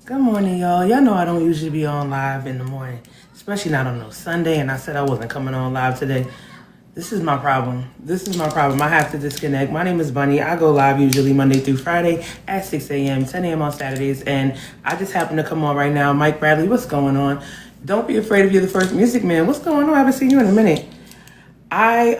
Good morning, y'all. Y'all know I don't usually be on live in the morning, especially not on no Sunday. And I said I wasn't coming on live today. This is my problem. This is my problem. I have to disconnect. My name is Bunny. I go live usually Monday through Friday at 6 a.m., 10 a.m. on Saturdays. And I just happen to come on right now. Mike Bradley, what's going on? Don't be afraid if you're the first music man. What's going on? I haven't seen you in a minute. I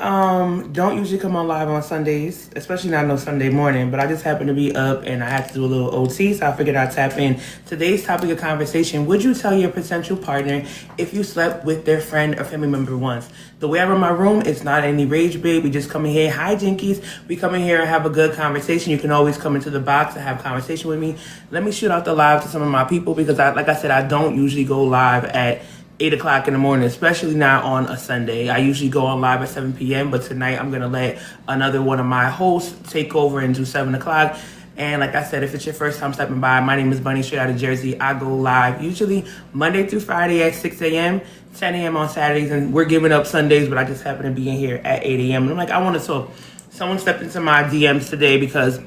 don't usually come on live on Sundays, especially not no Sunday morning, but I just happened to be up and I had to do a little OT, so I figured I'd tap in. Today's topic of conversation: would you tell your potential partner if you slept with their friend or family member once? The way I run my room, it's not any rage bait. We just come in here, hi Jinkies. We come in here and have a good conversation. You can always come into the box and have a conversation with me. Let me shoot out the live to some of my people because like I said, I don't usually go live at 8 o'clock in the morning, especially not on a Sunday. I usually go on live at 7 p.m., but tonight I'm going to let another one of my hosts take over and do 7 o'clock. And like I said, if it's your first time stepping by, my name is Bunny, straight out of Jersey. I go live usually Monday through Friday at 6 a.m., 10 a.m. on Saturdays, and we're giving up Sundays, but I just happen to be in here at 8 a.m. And I'm like, I want to talk. Someone stepped into my DMs today because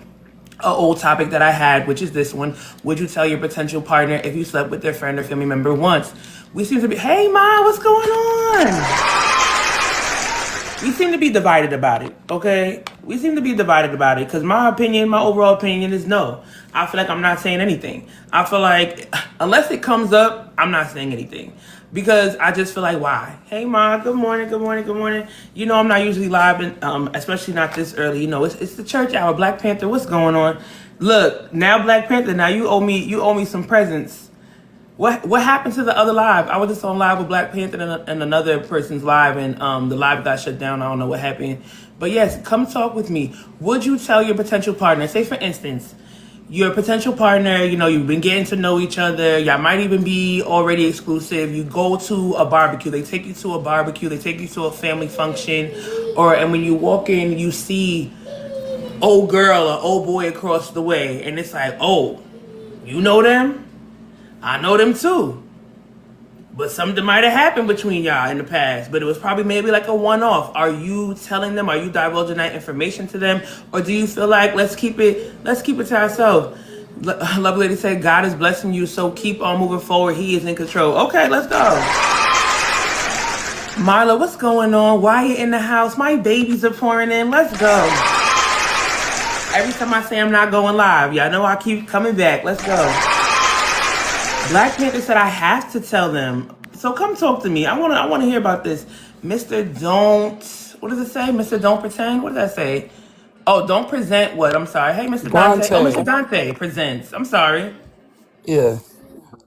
a old topic that I had, which is this one. Would you tell your potential partner if you slept with their friend or family member once? We seem to be, hey, Ma, what's going on? We seem to be divided about it, okay? We seem to be divided about it because my opinion, my overall opinion is no. I feel like I'm not saying anything. I feel like unless it comes up, I'm not saying anything because I just feel like, why? Hey, Ma, good morning, good morning, good morning. You know, I'm not usually live, especially not this early. You know, it's the church hour. Black Panther, what's going on? Look, now Black Panther, now you owe me some presents. What happened to the other live? I was just on live with Black Panther and another person's live, and the live got shut down. I don't know what happened. But yes, come talk with me. Would you tell your potential partner, say for instance, your potential partner, you know, you've been getting to know each other, y'all might even be already exclusive, you go to a barbecue, they take you to a barbecue, they take you to a family function, and when you walk in, you see old girl or old boy across the way, and it's like, oh, you know them? I know them too. But something might have happened between y'all in the past, but it was probably maybe like a one-off. Are you telling them? Are you divulging that information to them? Or do you feel like let's keep it to ourselves? Lovely lady said, God is blessing you, so keep on moving forward. He is in control. Okay, let's go. Marla, what's going on? Wyatt in the house. My babies are pouring in. Let's go. Every time I say I'm not going live, y'all know I keep coming back. Let's go. Black Panther said I have to tell them. So come talk to me. I want to hear about this. Mr. Don't, what does it say? Mr. Don't Pretend? What does that say? Oh, don't present what? I'm sorry. Hey, Mr. Dante. Oh, Mr. Dante. Dante presents. I'm sorry. Yeah.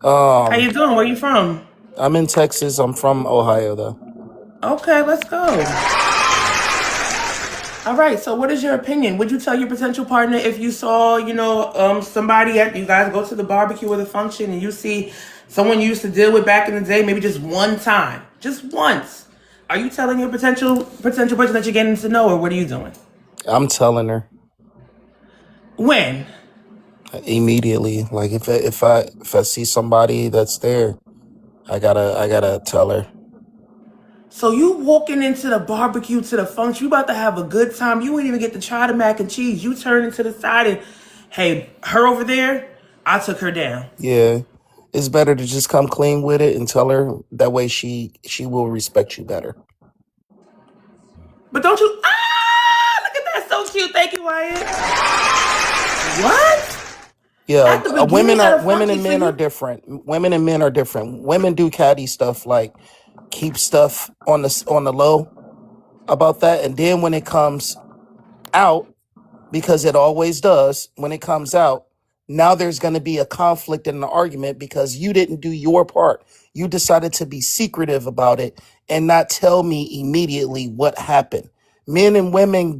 How you doing? Where you from? I'm in Texas. I'm from Ohio though. Okay, let's go. All right, so what is your opinion? Would you tell your potential partner if you saw, somebody at you guys go to the barbecue or the function and you see someone you used to deal with back in the day, maybe just one time, just once? Are you telling your potential person that you're getting to know, or what are you doing? I'm telling her When? immediately. Like if I see somebody that's there, I gotta tell her. So you walking into the barbecue to the function, you about to have a good time. You ain't even get to try the mac and cheese. You turn into the side and, hey, her over there, I took her down. Yeah. It's better to just come clean with it and tell her. That way she will respect you better. But don't you? Look at that, so cute. Thank you, Wyatt. What? Yeah, At the beginning of the women function, and so men are you? different. Women and men are different. Women do catty stuff like keep stuff on the low about that, and then when it comes out, because it always does when it comes out. Now there's going to be a conflict and an argument because you didn't do your part. You decided to be secretive about it and not tell me immediately what happened. Men and women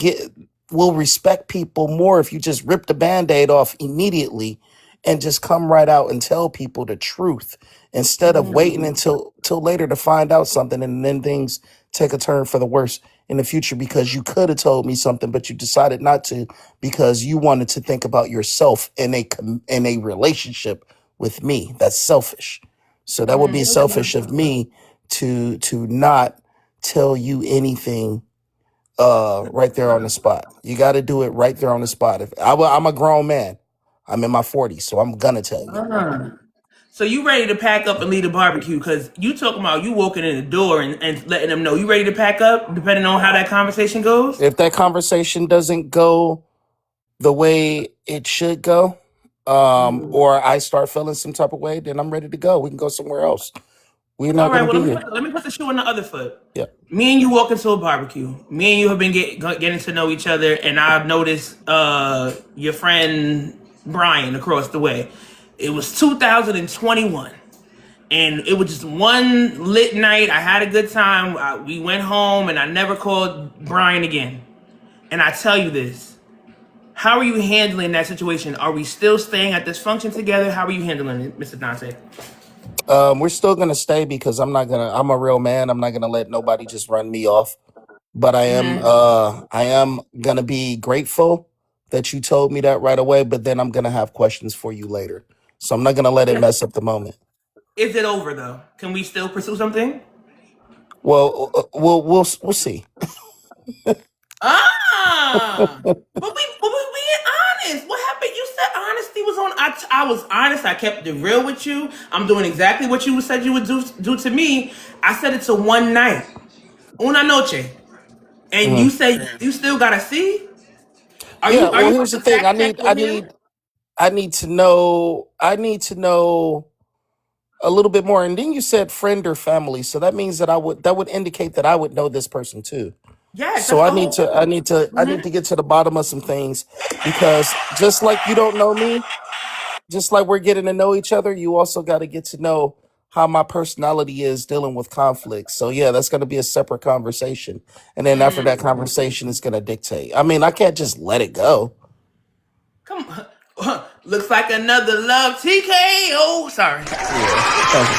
will respect people more if you just rip the band-aid off immediately and just come right out and tell people the truth instead of waiting until later to find out something, and then things take a turn for the worse in the future because you could have told me something but you decided not to because you wanted to think about yourself in a relationship with me. That's selfish. So that would be selfish of me to not tell you anything right there on the spot. You got to do it right there on the spot. I'm a grown man. I'm in my 40s, so I'm gonna tell you. So you ready to pack up and leave the barbecue? Because you talking about you walking in the door and letting them know you ready to pack up, depending on how that conversation goes. If that conversation doesn't go the way it should go, or I start feeling some type of way, then I'm ready to go. We can go somewhere else. We're All not right. gonna Well, be here. let me put the shoe on the other foot. Yeah. Me and you walk into a barbecue. Me and you have been getting to know each other, and I've noticed your friend Brian across the way. It was 2021. And it was just one lit night. I had a good time. We went home, and I never called Brian again. And I tell you this: how are you handling that situation? Are we still staying at this function together? How are you handling it, Mr. Dante? We're still gonna stay because I'm a real man. I'm not gonna let nobody just run me off. But I am gonna be grateful that you told me that right away, but then I'm gonna have questions for you later. So I'm not gonna let it mess up the moment. Is it over though? Can we still pursue something? Well, we'll see. But we being honest. What happened? You said honesty was on. I was honest. I kept it real with you. I'm doing exactly what you said you would do to me. I said it to one night, una noche, and you Mhm. say you still gotta see. Yeah. Are Well, you here's about the to thing. fact check with him? I need to know. I need to know a little bit more. And then you said friend or family, so that means that would indicate that I would know this person too. Yes, So that's the whole point. I need to get to the bottom of some things because just like you don't know me, just like we're getting to know each other, you also got to get to know how my personality is dealing with conflict. So yeah, that's going to be a separate conversation. And then after that conversation is going to dictate. I mean, I can't just let it go. Come on. Looks like another love TKO. Sorry. Yeah. Thank you.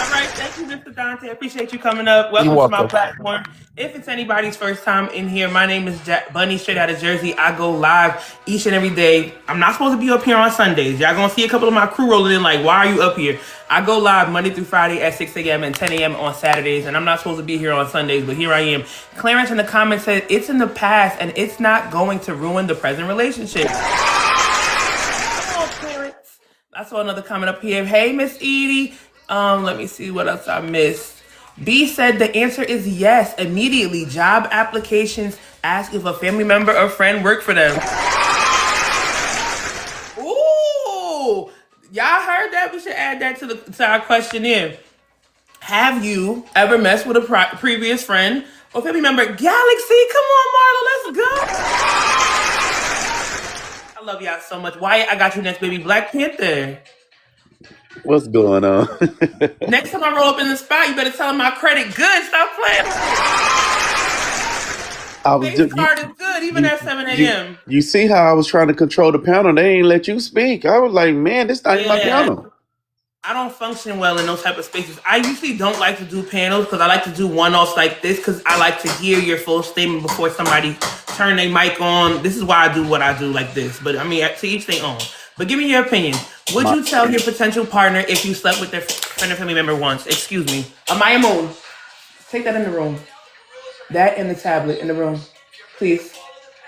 All right, thank you, Mr. Dante. I appreciate you coming up. You're Welcome to my welcome. platform. If it's anybody's first time in here, my name is Bunny, straight out of Jersey. I go live each and every day. I'm not supposed to be up here on Sundays. Y'all gonna see a couple of my crew rolling in like, why are you up here? I go live Monday through Friday at 6 a.m. and 10 a.m. on Saturdays, and I'm not supposed to be here on Sundays, but here I am. Clarence in the comments said, it's in the past, and it's not going to ruin the present relationship. Clarence. I saw another comment up here. Hey, Miss Edie. Let me see what else I missed. B said the answer is yes. Immediately, job applications ask if a family member or friend work for them. Ooh, y'all heard that? We should add that to our questionnaire. Have you ever messed with a previous friend or family member? Galaxy, come on, Marla, let's go. I love y'all so much. Wyatt, I got you next, baby. Black Panther. What's going on? Next time I roll up in the spot, you better tell them my credit good. Stop playing. I was Face just card is good, even you at 7 you a.m. you see how I was trying to control the panel? They ain't let you speak. I was like, man, this not my Yeah, panel. I don't function well in those type of spaces. I usually don't like to do panels because I like to do one-offs like this because I like to hear your full statement before somebody turn their mic on. This is why I do what I do like this. But I mean, to each their own. But give me your opinion. Would My you tell your potential partner if you slept with their friend or family member once? Excuse me. Amaya Moon, take that in the room. That and the tablet in the room. Please.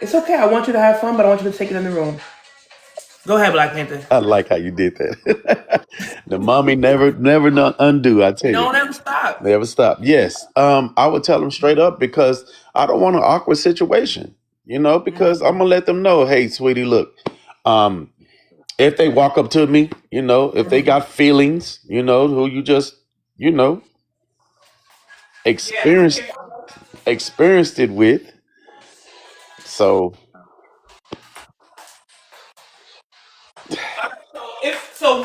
It's okay. I want you to have fun, but I want you to take it in the room. Go ahead, Black Panther. I like how you did that. The mommy never undo. I tell you, Don't ever stop. never stop. Yes, I would tell them straight up because I don't want an awkward situation. Because I'm gonna let them know, hey, sweetie, look, um, if they walk up to me, if they got feelings, who you just, you know, Yeah. experienced experienced it with. So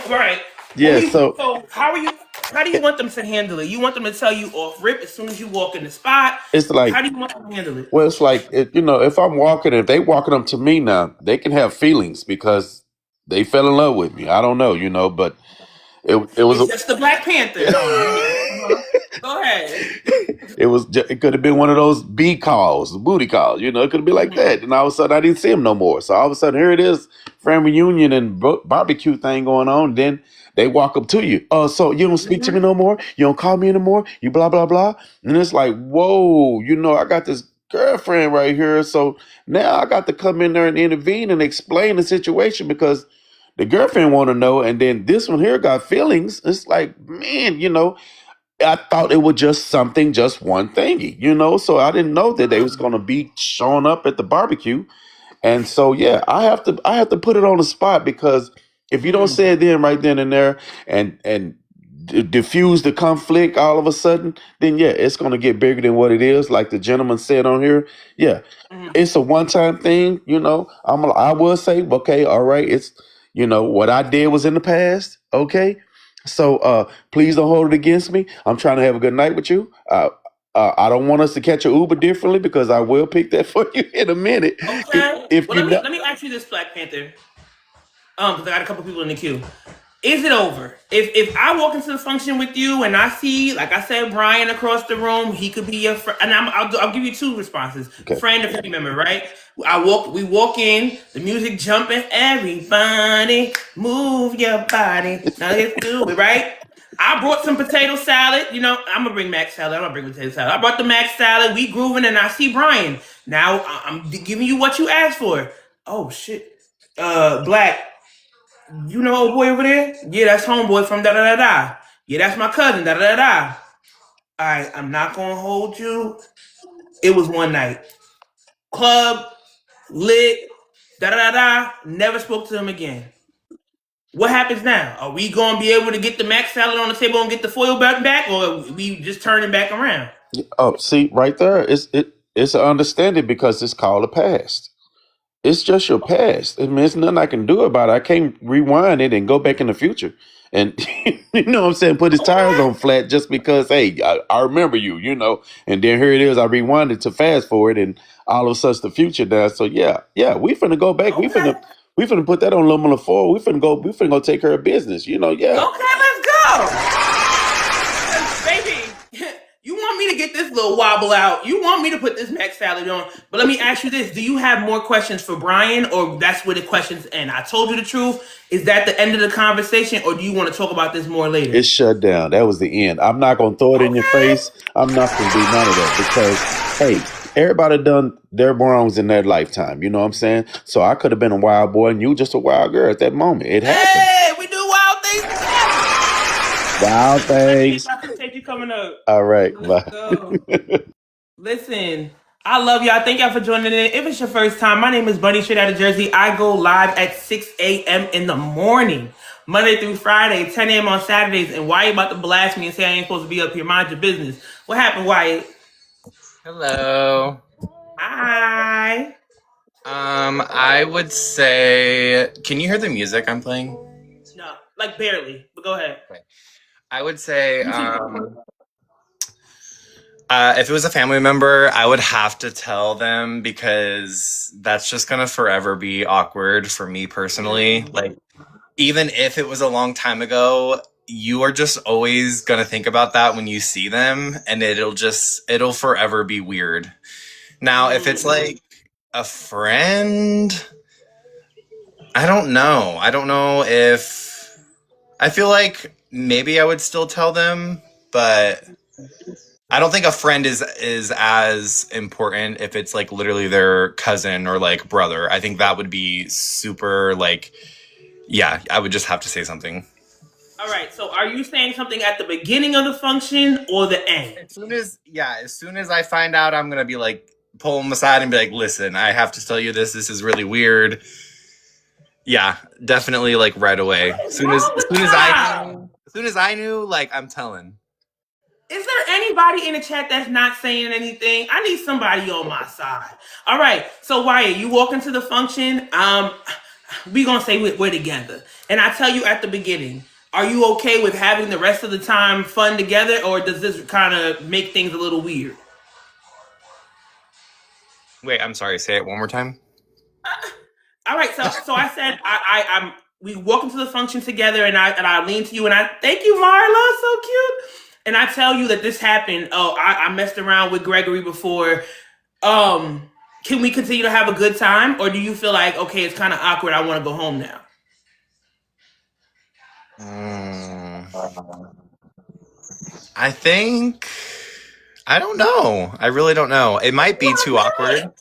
Right. yeah, so So how do you it, want them to handle it? You want them to tell you off rip as soon as you walk in the spot? it's like How do you want them to handle it? well, it's like if I'm walking, if they walking up to me now, they can have feelings because they fell in love with me. I don't know, but it was It's just the Black Panther. No, I'm here. Go ahead. it could have been one of those B calls, booty calls. It could have been like that. And all of a sudden, I didn't see him no more. So all of a sudden, here it is, family reunion and barbecue thing going on. Then they walk up to you. So you don't speak to me no more. You don't call me anymore. You blah blah blah. And it's like, whoa, I got this girlfriend right here. So now I got to come in there and intervene and explain the situation because The girlfriend want to know, and then this one here got feelings. It's like, man, I thought it was just something, just one thingy, So I didn't know that they was gonna be showing up at the barbecue, and so yeah, I have to put it on the spot because if you don't say it then right then and there, and diffuse the conflict all of a sudden, then yeah, it's gonna get bigger than what it is. Like the gentleman said on here, yeah, it's a one time thing. I will say, okay, all right, it's what I did was in the past, okay. So please don't hold it against me. I'm trying to have a good night with you. I don't want us to catch a Uber differently because I will pick that for you in a minute. Okay. If Well, you know, let me ask you this, Black Panther. Because I got a couple people in the queue. Is it over? If I walk into the function with you and I see, like I said, Brian across the room, he could be your friend, and I'll give you two responses: okay. friend or family member, right? We walk in, the music jumping, everybody move your body. Now let's do it, right? I brought some potato salad. I'm gonna bring mac salad. I'm gonna bring potato salad. I brought the mac salad. We grooving, and I see Brian. Now I'm giving you what you asked for. Oh shit, Black. You know old boy over there? Yeah, that's homeboy from da da da da. Yeah, that's my cousin, da da da da. Alright, I'm not gonna hold you. It was one night. Club, lit, da da da da. Never spoke to him again. What happens now? Are we gonna be able to get the mac salad on the table and get the foil back, or we just turning back around? Oh, see, right there, it's an understanding because it's called a past. It's just your past. I mean, there's nothing I can do about it. I can't rewind it and go back in the future. And you know what I'm saying? Put his tires on flat just because, hey, I remember you, And then here it is. I rewind it to fast forward, and all of a sudden the future now. So yeah, we finna go back. We finna put that on aluminum foil. We finna go take care of business. Yeah. Okay, let's go. Baby, you want me to get this little wobble out. You want me to put this mac salad on. But let me ask you this. Do you have more questions for Brian, or that's where the questions end? I told you the truth. Is that the end of the conversation, or do you want to talk about this more later? It's shut down. That was the end. I'm not gonna throw it in your face. I'm not gonna do none of that because, hey, everybody done their wrongs in their lifetime. You know what I'm saying? So I could have been a wild boy and you just a wild girl at that moment. It happened. Hey, we do wild things together. Wild things. I appreciate you coming up. All right. Let's Bye. go. Listen, I love y'all. Thank y'all for joining in. If it's your first time, my name is Bunny, straight out of Jersey. I go live at 6 a.m. in the morning, Monday through Friday, 10 a.m. on Saturdays. And Wyatt about to blast me and say I ain't supposed to be up here. Mind your business. What happened, Wyatt? Hello. Hi. I would say, can you hear the music I'm playing? No, like barely, but go ahead. I would say, if it was a family member, I would have to tell them because that's just gonna forever be awkward for me personally. Like, even if it was a long time ago, you are just always gonna think about that when you see them, and it'll forever be weird. Now, if it's like a friend, I don't know. I don't know if I feel like maybe I would still tell them, but I don't think a friend is as important if it's like literally their cousin or like brother. I think that would be super like, yeah, I would just have to say something. All right, so are you saying something at the beginning of the function or the end? As soon as I find out, I'm gonna be like, pull them aside and be like, listen, I have to tell you this. This is really weird. Yeah, definitely like right away. As soon as I knew, like I'm telling. Is there anybody in the chat that's not saying anything? I need somebody on my side. All right, so Wyatt, you walk into the function. We gonna say we're together, and I tell you at the beginning. Are you okay with having the rest of the time fun together, or does this kind of make things a little weird? Wait, I'm sorry. Say it one more time. All right, so I said we walk into the function together, and I lean to you, and I thank you, Marla, so cute. And I tell you that this happened. Oh, I messed around with Gregory before. Can we continue to have a good time, or do you feel like okay, it's kind of awkward? I want to go home now. I think I don't know. I really don't know. It might be too awkward. Y'all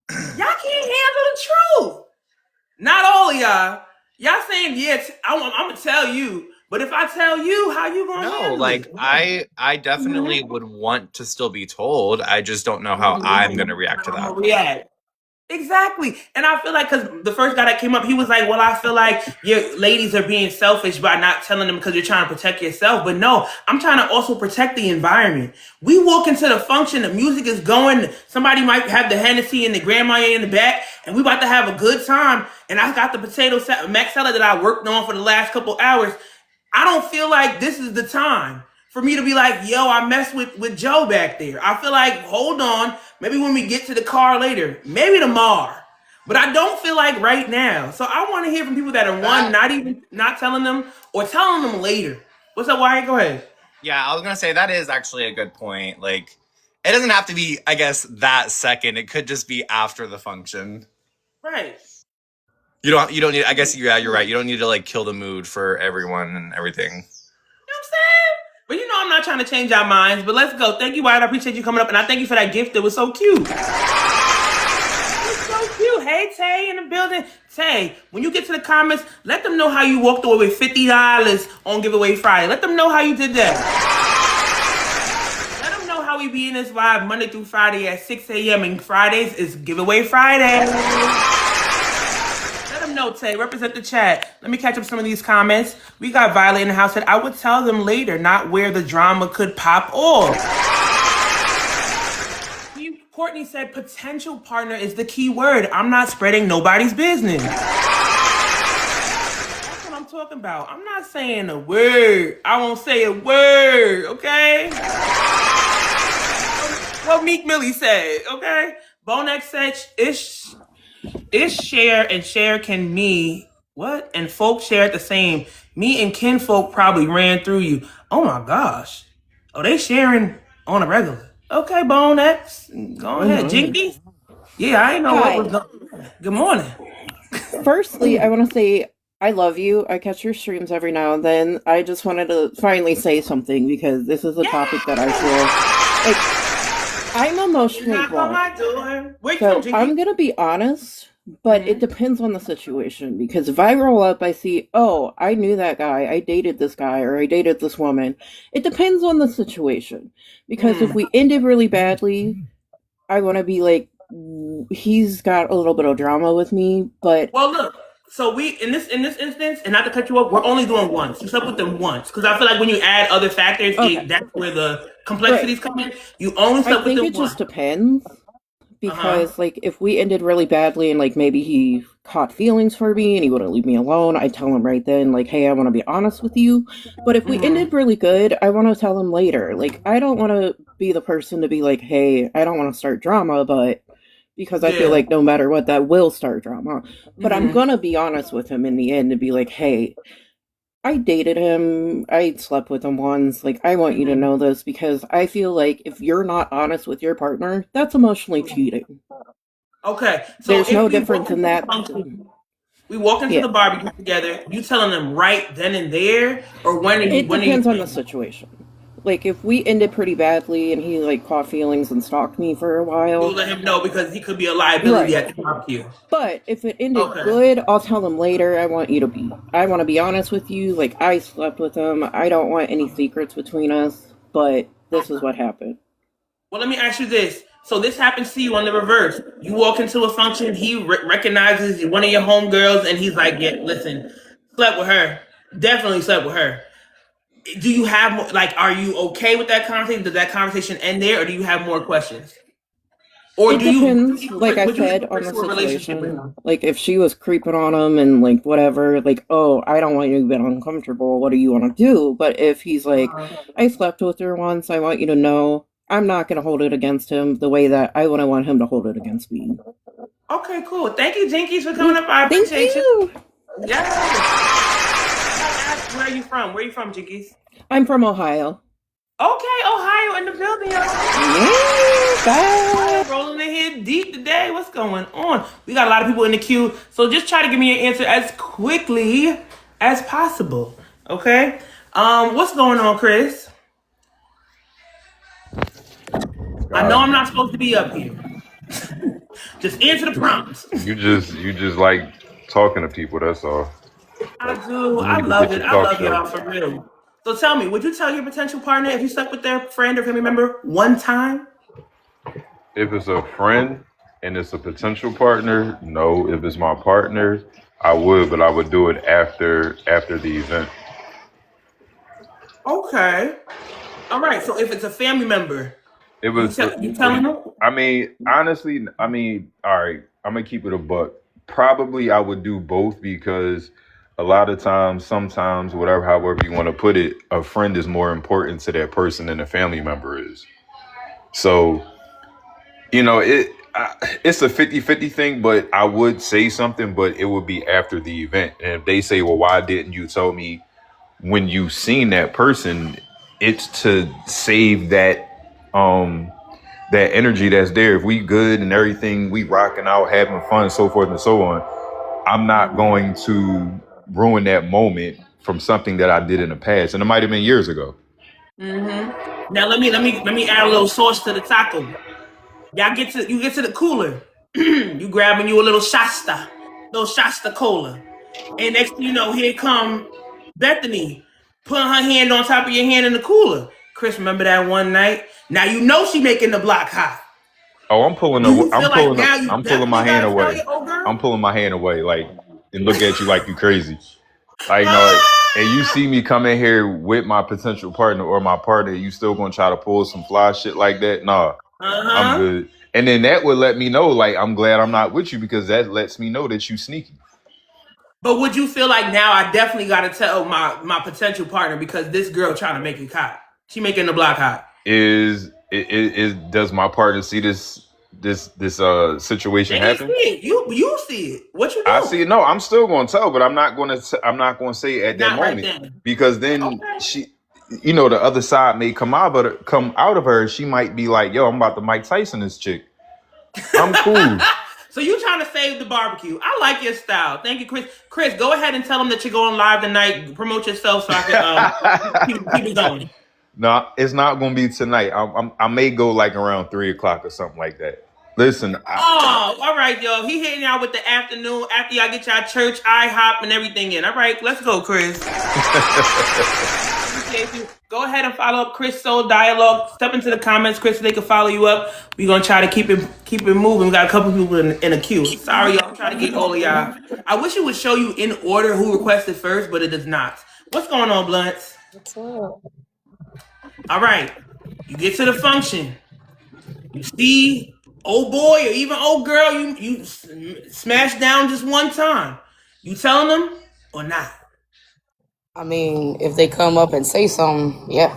can't handle the truth. Not all of y'all. Y'all saying yes? I'm gonna tell you, but if I tell you, how you gonna No, handle like it? I definitely would want to still be told. I just don't know how I'm gonna react to I'm that. gonna react. Exactly. And I feel like, because the first guy that came up, he was like, well, I feel like your ladies are being selfish by not telling them because you're trying to protect yourself. But no, I'm trying to also protect the environment. We walk into the function, the music is going, somebody might have the Hennessy and the grandma in the back, and we about to have a good time. And I got the mac salad that I worked on for the last couple hours. I don't feel like this is the time for me to be like, yo, I messed with Joe back there. I feel like, hold on, maybe when we get to the car later, maybe tomorrow. But I don't feel like right now. So I want to hear from people that are not telling them or telling them later. What's up, Wyatt? Go ahead. Yeah, I was gonna say that is actually a good point. Like, it doesn't have to be, I guess, that second. It could just be after the function. Right. You don't need. I guess you're right. You don't need to like kill the mood for everyone and everything. You know what I'm saying? But I'm not trying to change our minds. But let's go. Thank you, Wyatt. I appreciate you coming up. And I thank you for that gift. It was so cute. So cute. Hey, Tay in the building. Tay, when you get to the comments, let them know how you walked away with $50 on Giveaway Friday. Let them know how you did that. Let them know how we be in this live Monday through Friday at 6 a.m. And Fridays is Giveaway Friday. Let them know, Tay. Represent the chat. Let me catch up some of these comments. We got Violet in the house that I would tell them later, not where the drama could pop off. Courtney said potential partner is the key word. I'm not spreading nobody's business. That's what I'm talking about. I'm not saying a word. I won't say a word, okay? What Meek Millie said, okay? Bonex said, is share and share can me. What? And folk share it the same. Me and kinfolk probably ran through you. Oh my gosh. Oh, they sharing on a regular. Okay, Bone X. Go ahead. Jinky? Yeah, I ain't know what was going on. Good morning. Firstly, I want to say I love you. I catch your streams every now and then. I just wanted to finally say something because this is a topic that I feel like I'm emotionally Knock on my blocked. door. Wait, So Jinky. I'm gonna be honest, but it depends on the situation. Because if I roll up, I see, oh, I knew that guy, I dated this guy, or I dated this woman. It depends on the situation. Because if we ended really badly, I want to be like, he's got a little bit of drama with me, but Well, look. So we in this instance, and not to cut you off, we're only doing once. You slept with them once, because I feel like when you add other factors, Okay. that's where the complexities come in. You only slept I with think them it once. just depends. Because, like, if we ended really badly and, like, maybe he caught feelings for me and he wouldn't leave me alone, I'd tell him right then, like, hey, I want to be honest with you. But if we ended really good, I want to tell him later. Like, I don't want to be the person to be like, hey, I don't want to start drama, but because I feel like no matter what, that will start drama. But I'm going to be honest with him in the end and be like, hey, I dated him. I slept with him once. Like, I want you to know this because I feel like if you're not honest with your partner, that's emotionally cheating. Okay. So There's if no we difference walk in into that. the function, we walk into Yeah. the barbecue together. You telling them right then and there, or when? It depends on the situation. Like, if we ended pretty badly and he, like, caught feelings and stalked me for a while, You'll let him know because he could be a liability Right. at the barbecue. But if it ended Okay. good, I'll tell him later. I want to be honest with you. Like, I slept with him. I don't want any secrets between us, but this is what happened. Well, let me ask you this. So this happens to you on the reverse. You walk into a function, he recognizes one of your homegirls, and he's like, yeah, listen, slept with her. Definitely slept with her. Do you have more, like, are you okay with that conversation? Does that conversation end there, or do you have more questions? Or It depends, like I said, on the pursue a relationship with situation. him? Like, if she was creeping on him and, like, whatever, like, oh, I don't want you to get uncomfortable, what do you want to do? But if he's like, I slept with her once, I want you to know, I'm not going to hold it against him the way that I wouldn't want him to hold it against me. Okay, cool. Thank you, Jinkies, for coming up. I Thank appreciate you! Yeah. Where are you from? Where are you from, Jinkies? I'm from Ohio. Okay, Ohio in the building, y'all. Yeah, bye! Rolling in here deep today. What's going on? We got a lot of people in the queue, so just try to give me your answer as quickly as possible. Okay? What's going on, Chris? I know I'm not supposed to be up here. Just answer the prompts. You just like talking to people, that's all. I Like do. you I need to love get it. your I talk love show. y'all for real. So tell me, would you tell your potential partner if you slept with their friend or family member one time? If it's a friend and it's a potential partner, no. If it's my partner, I would, but I would do it after the event. Okay. All right. So if it's a family member, It was you what do telling you? them? I mean, honestly, I mean, all right. I'm gonna keep it a buck. Probably I would do both because a lot of times, sometimes, whatever, however you want to put it, a friend is more important to that person than a family member is. So it's a 50-50 thing, but I would say something, but it would be after the event. And if they say, well, why didn't you tell me when you seen that person? It's to save that energy that's there. If we good and everything, we rocking out, having fun, so forth and so on. I'm not going to ruin that moment from something that I did in the past. And it might have been years ago. Mm-hmm. Now let me add a little sauce to the taco. You get to the cooler. You grabbing you a little Shasta cola. And next thing you know, here come Bethany, putting her hand on top of your hand in the cooler. Chris, remember that one night? Now you know she making the block hot. Oh, Do you feel like now you I'm pulling my definitely hand gotta tell away. your old I'm girl? pulling my hand away, like, and look at you like you crazy. Like, no, and you Ah! see me come in here with my potential partner or my partner, you still gonna try to pull some fly shit like that? Nah, I'm Uh-huh. good. And then that would let me know, like, I'm glad I'm not with you because that lets me know that you sneaky. But would you feel like now I definitely gotta tell my potential partner because this girl trying to make it hot. She making the block hot. Is does my partner see this situation They ain't happen? see it. You see it. What you I see doing? it. No, I'm still going to tell, but I'm not going to say it at that Not right moment then. because then Okay. the other side may come out of her. She might be like, "Yo, I'm about to Mike Tyson this chick." I'm cool. So you trying to save the barbecue. I like your style. Thank you, Chris. Chris, go ahead and tell them that you're going live tonight. Promote yourself so I can keep it going. No, it's not going to be tonight. I may go like around 3 o'clock or something like that. Listen, Oh, all right, yo. He hitting y'all with the afternoon after y'all get y'all church IHOP and everything in. All right, let's go, Chris. Appreciate you. Go ahead and follow up Chris Soul Dialogue. Step into the comments, Chris, so they can follow you up. We're gonna try to keep it moving. We got a couple people in a queue. Sorry, y'all. I'm trying to get all of y'all. I wish it would show you in order who requested first, but it does not. What's going on, Blunts? What's up? All right. You get to the function. You see old boy or even old girl you smash down just one time. You telling them or not? I mean, if they come up and say something, yeah.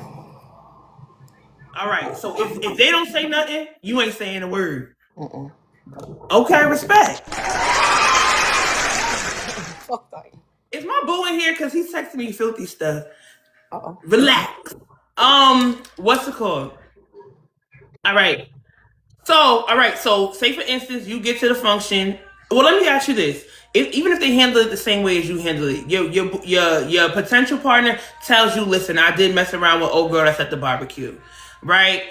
All right. So if they don't say nothing, you ain't saying a word. Mm-mm. Okay, respect. Fuck that. Is my boo in here? Cause he's texting me filthy stuff. Uh-oh. Relax. What's it called? All right. So say for instance, you get to the function. Well, let me ask you this: even if they handle it the same way as you handle it, your potential partner tells you, "Listen, I did mess around with old girl that's at the barbecue," right?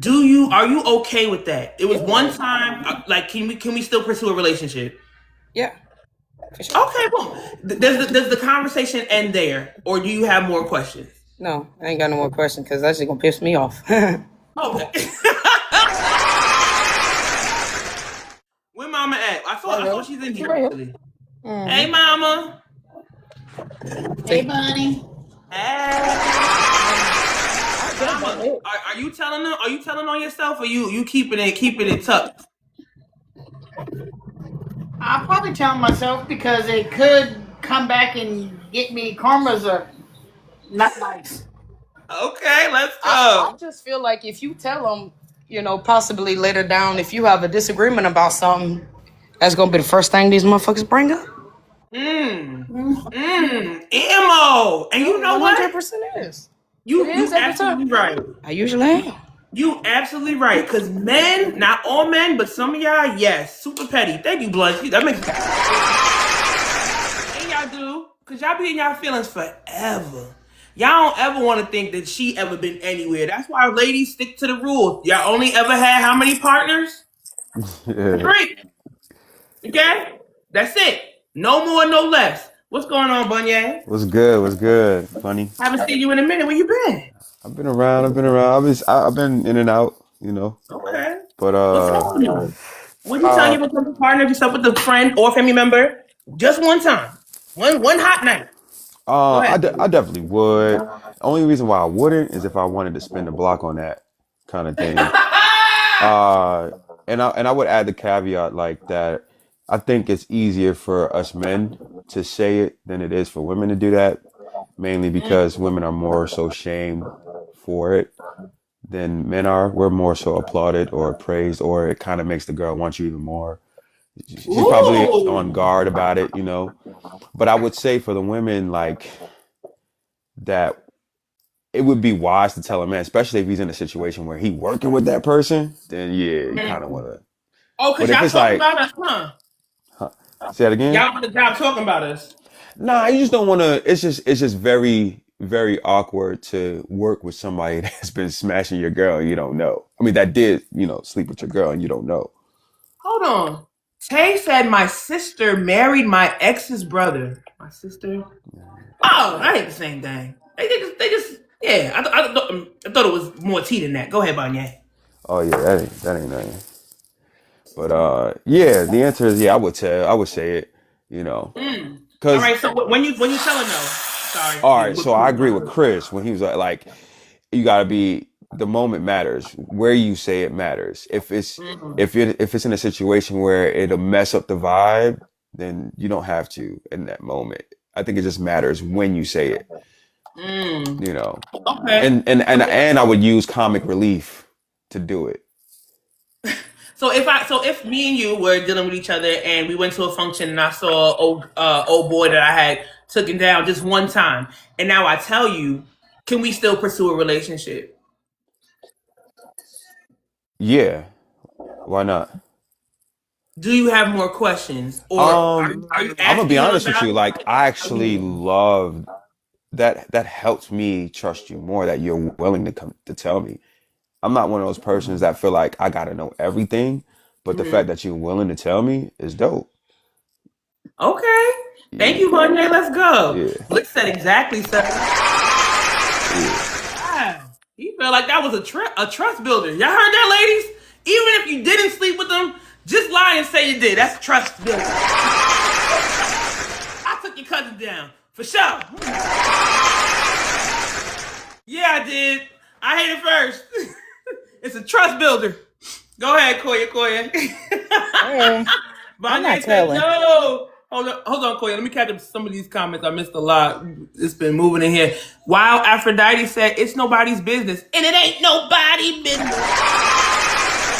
Are you okay with that? It was Yeah. one time. Like, can we still pursue a relationship? Yeah. For sure. Okay, well, does the conversation end there, or do you have more questions? No, I ain't got no more questions because that's just gonna piss me off. Okay. Where Mama at? I thought she's in here Right here. actually. Mhm. Hey, Mama. Hey, Bunny. Hey. Mama, are you telling them? Are you telling on yourself, or you keeping it tucked? I'll probably tell myself because it could come back and get me. Karmas are not nice. Okay, let's I go. just feel like if you tell them, possibly later down, if you have a disagreement about something, that's gonna be the first thing these motherfuckers bring up. Ammo. And you know what? 100% is. You It is every absolutely time. right. I usually am. You absolutely right. Cause men, not all men, but some of y'all, yes, super petty. Thank you, Blunt. That makes and y'all do. Cause y'all be in y'all feelings forever. Y'all don't ever want to think that she ever been anywhere. That's why ladies stick to the rules. Y'all only ever had how many partners? Yeah. 3. Okay? That's it. No more, no less. What's going on, Bunye? What's good? What's good, funny? Haven't seen you in a minute. Where you been? I've been around. I've been around. I've been in and out, Okay. But What's happening? When you tell you become a partner, yourself with a friend or family member, just one time, one hot night. Go ahead. I definitely would. Only reason why I wouldn't is if I wanted to spend the block on that kind of thing. And I would add the caveat like that. I think it's easier for us men to say it than it is for women to do that, mainly because women are more so shamed for it than men are. We're more so applauded or praised, or it kind of makes the girl want you even more. She's probably on guard about it, But I would say for the women, like that, it would be wise to tell a man, especially if he's in a situation where he working with that person. Then yeah, you kind of want to. Oh, because But if y'all it's talking like, about us, huh? say that again. Y'all on the job talking about us. Nah, you just don't want to. It's just very, very awkward to work with somebody that's been smashing your girl and you don't know. I mean, that did, sleep with your girl and you don't know. Hold on. Tay said my sister married my ex's brother. My sister? Oh, that ain't the same thing. They just yeah. I thought it was more tea than that. Go ahead, Banya. Oh yeah, that ain't nothing. But yeah, the answer is yeah. I would say it. All Because right. So when you tell her no, sorry. all right, so I agree with Chris when he was like, you gotta be. The moment matters. Where you say it matters. If it's in a situation where it'll mess up the vibe, then you don't have to in that moment. I think it just matters when you say it. Okay. And I would use comic relief to do it. So if me and you were dealing with each other and we went to a function and I saw old boy that I had taken down just one time, and now I tell you, can we still pursue a relationship? Yeah, why not? Do you have more questions, or are you I'm gonna asking be him honest with about? you. Like, I actually love that. That helps me trust you more. That you're willing to come to tell me. I'm not one of those persons that feel like I gotta know everything, but the fact that you're willing to tell me is dope. Okay. Thank you, Monday. Let's go. Yeah, Blick said exactly so. yeah. Wow. He felt like that was a trust builder. Y'all heard that, ladies? Even if you didn't sleep with them, just lie and say you did. That's trust building. I took your cousin down. For sure. Yeah, I did. I hate it first. It's a trust builder. Go ahead, Koya. Hey, I'm not Banya said telling. no. Hold on, Koya. Let me catch up some of these comments. I missed a lot. It's been moving in here. While Aphrodite said it's nobody's business, and it ain't nobody business.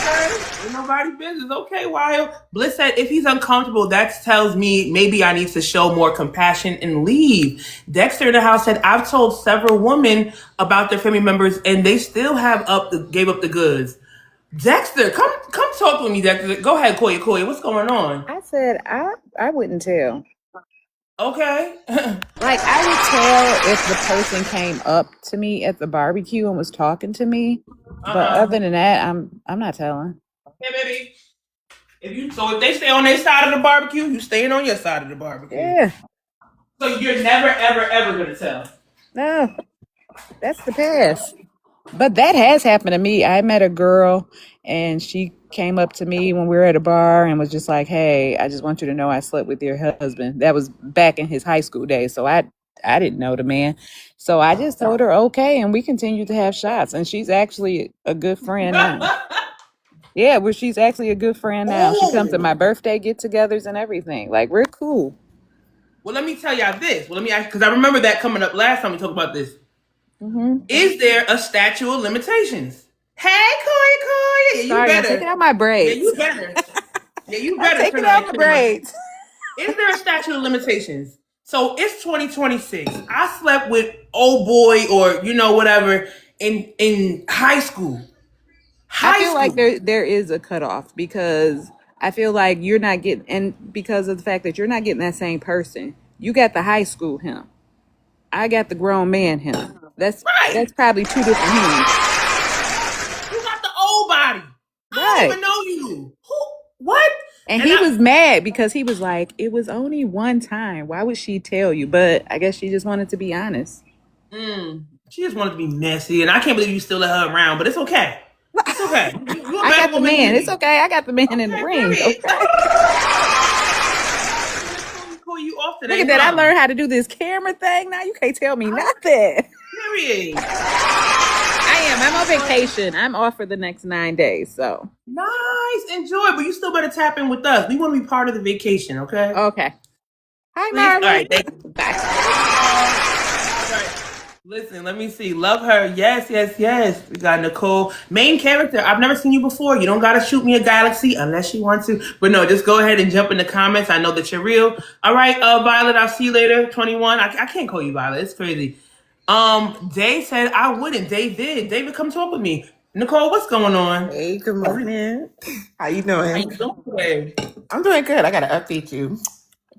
Okay, ain't nobody business. Okay, Wild. Bliss said if he's uncomfortable, that tells me maybe I need to show more compassion and leave. Dexter in the house said I've told several women about their family members, and they still gave up the goods. Dexter, come talk with me, Dexter. Go ahead, Koya. What's going on? I said I wouldn't tell. Okay. Like I would tell if the person came up to me at the barbecue and was talking to me. But other than that, I'm not telling. Hey, baby. If they stay on their side of the barbecue, you staying on your side of the barbecue. Yeah. So you're never, ever gonna tell. No. That's the past. But that has happened to me. I met a girl and she came up to me when we were at a bar and was just like, "Hey, I just want you to know I slept with your husband." That was back in his high school days. So I didn't know the man. So I just told her okay, and we continued to have shots. And she's actually a good friend now. Yeah, well, she's actually a good friend now. She comes to my birthday get-togethers and everything. Like, we're cool. Well, let me tell y'all this. Well, let me ask, because I remember that coming up last time we talked about this. Mm-hmm. Is there a statute of limitations? Hey, Koya. Yeah, you Sorry, I'm better. taking out my braids. Yeah, you better. Yeah, you I'm better. taking turn out that my camera. braids. Is there a statute of limitations? So it's 2026. I slept with old boy or whatever in high school. I feel like there is a cutoff because I feel like you're not getting, and because of the fact that you're not getting that same person. You got the high school him. I got the grown man him. That's probably two different him. You got the old body. I don't Right. even know you. Who? What? And And he was mad because he was like, it was only one time. Why would she tell you? But I guess she just wanted to be honest. she just wanted to be messy, and I can't believe you still let her around. But it's okay. It's okay. You a I bad got the woman. man. It's okay. I got the man in the Okay, ring. period. Okay. Pull you off today. Look at that. I huh? learned how to do this camera thing. Now you can't tell me nothing. Period. I'm on vacation. I'm off for the next 9 days. So Nice, enjoy, but you still better tap in with us. We want to be part of the vacation, okay? okay. Hi, Please? All Marlon. right, thank you. Bye. All right. Listen, let me see. Love her. Yes, yes, yes. We got Nicole. Main character. I've never seen you before. You don't got to shoot me a galaxy unless you want to. But no, just go ahead and jump in the comments. I know that you're real. All right, Violet, I'll see you later. 21. I can't call you Violet. It's crazy. Dave said I wouldn't. Dave did. David, come talk with me. Nicole, what's going on? Hey, good morning. How you How doing? you doing today? I'm doing good. I gotta update you.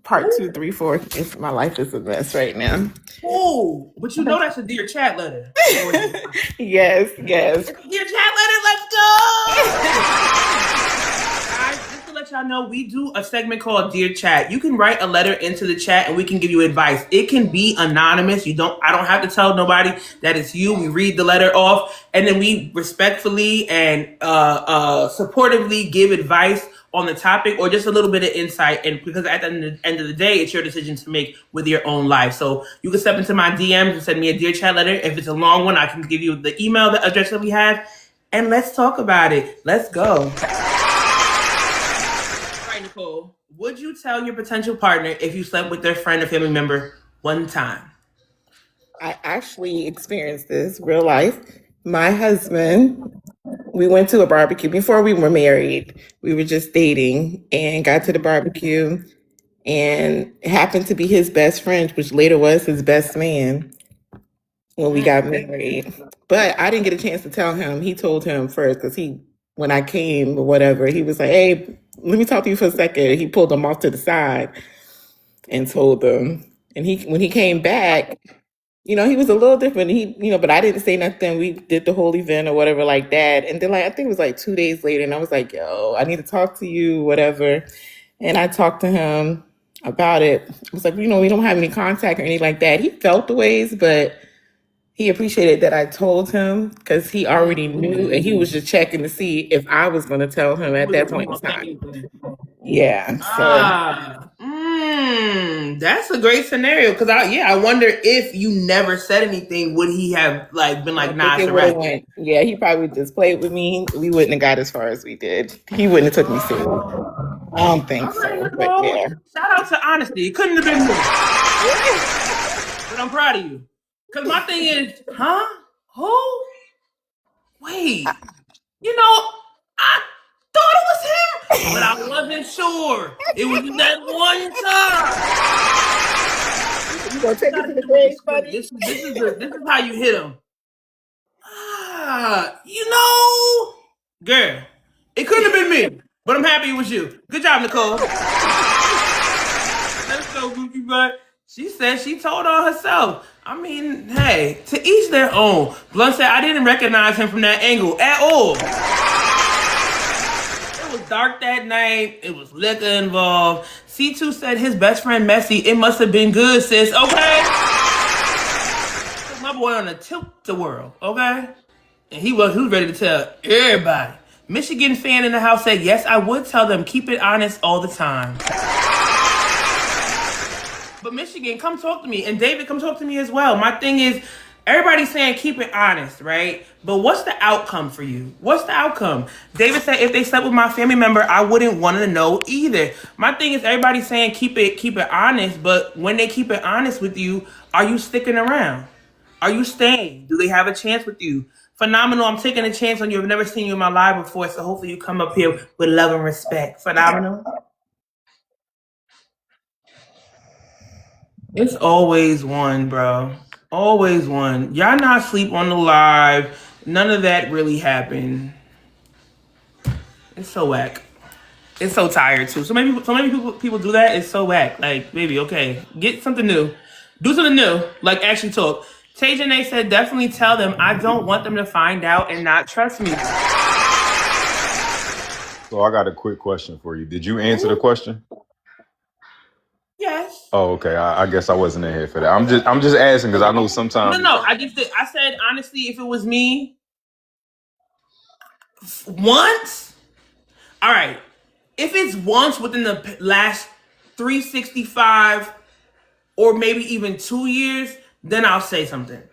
Part 2, 3, 4. My life is a mess right now. Oh, but you know that's a Dear Chat letter. Yes. Dear Chat letter, let's go! Guys, just to let y'all know, we do a segment called Dear Chat. You can write a letter into the chat and we can give you advice. It can be anonymous. I don't have to tell nobody that it's you. We read the letter off and then we respectfully and supportively give advice on the topic or just a little bit of insight. And because at the end of the day, it's your decision to make with your own life. So you can step into my DMs and send me a Dear Chat letter. If it's a long one, I can give you the email, the address that we have, and let's talk about it. Let's go. All right, Nicole, would you tell your potential partner if you slept with their friend or family member one time? I actually experienced this real life. My husband, we went to a barbecue before we were married. We were just dating and got to the barbecue, and it happened to be his best friend, which later was his best man when we got married. But I didn't get a chance to tell him. He told him first because when I came or whatever, he was like, hey, let me talk to you for a second. He pulled him off to the side and told them. And when he came back, he was a little different. But I didn't say nothing. We did the whole event or whatever like that. And then I think it was like 2 days later, and I was like, yo, I need to talk to you, whatever. And I talked to him about it. I was like, we don't have any contact or anything like that. He felt the ways, but he appreciated that I told him because he already knew, and he was just checking to see if I was going to tell him at that point in time. Yeah. So. That's a great scenario because I wonder if you never said anything, would he have been like, nah, it's a wrap? Yeah, he probably just played with me. We wouldn't have got as far as we did. He wouldn't have took me serious. I don't think so. But yeah. Shout out to honesty. It couldn't have been more. But I'm proud of you. Because my thing is, huh? Who? Wait. I thought it was him, but I wasn't sure. It was that one time. You gonna take it to the grave, buddy? This is how you hit him. Girl, it couldn't have been me, but I'm happy it was you. Good job, Nicole. Let's go, Goofy Butt. She said she told on herself. I mean, hey, to each their own. Blunt said I didn't recognize him from that angle at all. It was dark that night. It was liquor involved. C2 said his best friend messy. It must have been good, sis. Okay. Took my boy on a tilt-the-world, okay? And he was ready to tell everybody. Michigan fan in the house said, yes, I would tell them. Keep it honest all the time. But Michigan, come talk to me. And David, come talk to me as well. My thing is, everybody's saying keep it honest, right? But what's the outcome for you? What's the outcome? David said if they slept with my family member, I wouldn't want to know either. My thing is everybody's saying keep it honest, but when they keep it honest with you, are you sticking around? Are you staying? Do they have a chance with you? Phenomenal. I'm taking a chance on you. I've never seen you in my live before, so hopefully you come up here with love and respect. Phenomenal. It's always one, bro. Always one. Y'all not sleep on the live. None of that really happened. It's so whack. It's so tired too. So many people do that. It's so whack. Like, baby, okay, get something new. Do something new. Like, actually talk. Tay Janae said, definitely tell them I don't want them to find out and not trust me. So I got a quick question for you. Did you answer the question? Yes. Oh, okay. I guess I wasn't in here for that. I'm just asking because I know sometimes. No. I just did. I said honestly, if it was me, once. All right. If it's once within the last 365 or maybe even 2 years, then I'll say something.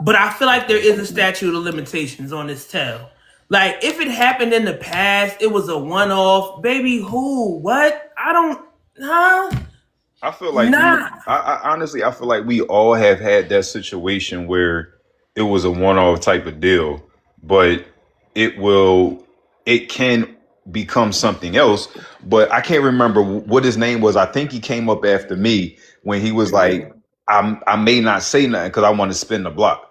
But I feel like there is a statute of limitations on this tale. Like, if it happened in the past, it was a one-off. Baby, who? What? I don't... Huh? I feel like Nah. I honestly I feel like we all have had that situation where it was a one-off type of deal, but it can become something else. But I can't remember what his name was. I think he came up after me when he was like, I may not say nothing because I want to spin the block.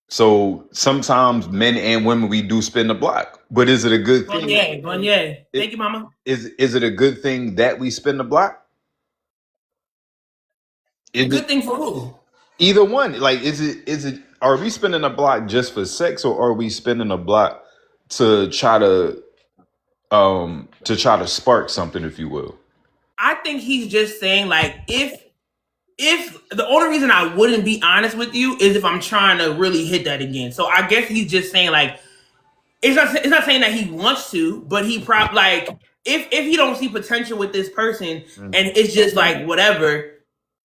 So sometimes men and women, we do spin the block. But is it a good thing? Bonnier. Thank you, mama. Is it a good thing that we spin the block? Good thing for who? Either one. Like, is it? Are we spinning a block just for sex, or are we spinning a block to try to spark something, if you will? I think he's just saying, like, if the only reason I wouldn't be honest with you is if I'm trying to really hit that again. So I guess he's just saying, like, it's not saying that he wants to, but he probably, like, if he don't see potential with this person and it's just like whatever,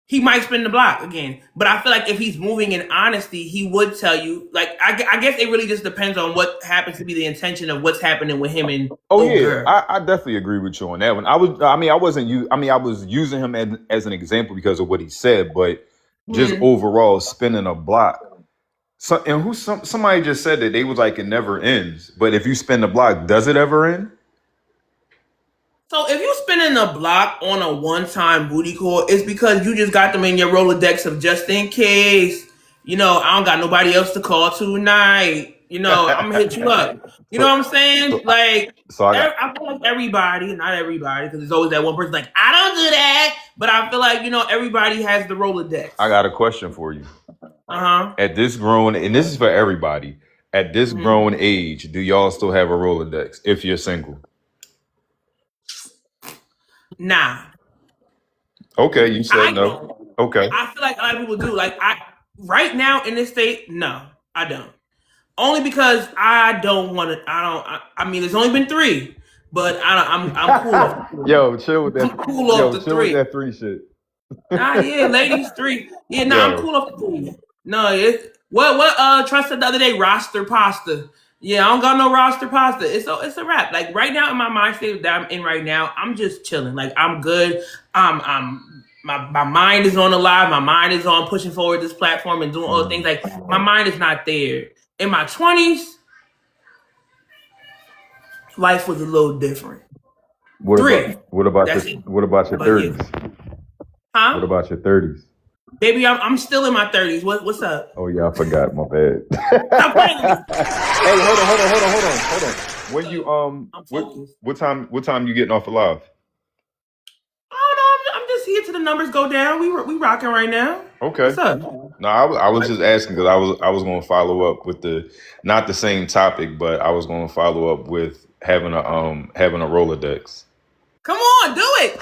he might spin the block again. But I feel like if he's moving in honesty, he would tell you. Like, I guess it really just depends on what happens to be the intention of what's happening with him and girl. I definitely agree with you on that one. I was using him as an example because of what he said, but just overall spinning a block. Somebody just said that they was like, it never ends. But if you spin the block, does it ever end? So if you spinning a block on a one-time booty call, it's because you just got them in your Rolodex of just in case. You know, I don't got nobody else to call tonight. You know, I'm gonna hit you up. You know what I'm saying? Like, I feel like everybody, not everybody, because there's always that one person like, I don't do that. But I feel like, you know, everybody has the Rolodex. I got a question for you. At this grown, and this is for everybody, at this grown age, do y'all still have a Rolodex if you're single? Nah. Okay, you said no. Okay. I feel like a lot of people do. Like, right now in this state, no, I don't. Only because I don't want to. I mean, there's only been 3, but I'm cool off the 3. Yo, chill with that. I'm cool off the 3. Chill with that 3 shit. Nah, yeah, ladies 3. Yeah, nah, I'm cool off the 3. No, what Trust said the other day, roster pasta. Yeah, I don't got no roster pasta. It's a wrap. Like, right now in my mind state that I'm in right now, I'm just chilling. Like, I'm good. My mind is on the live. My mind is on pushing forward this platform and doing all the things. Like, my mind is not there. In my 20s, life was a little different. What 3. What about your 30s? Huh? What about your 30s? Baby, I'm still in my 30s. What's up? Oh yeah, I forgot. My bad. Stop playing with me. Hey, hold on. When you what time you getting off live? I don't know. I'm just here till the numbers go down. We rocking right now. Okay. What's up? No, I was just asking because I was going to follow up with not the same topic, but I was going to follow up with having a Rolodex. Come on, do it.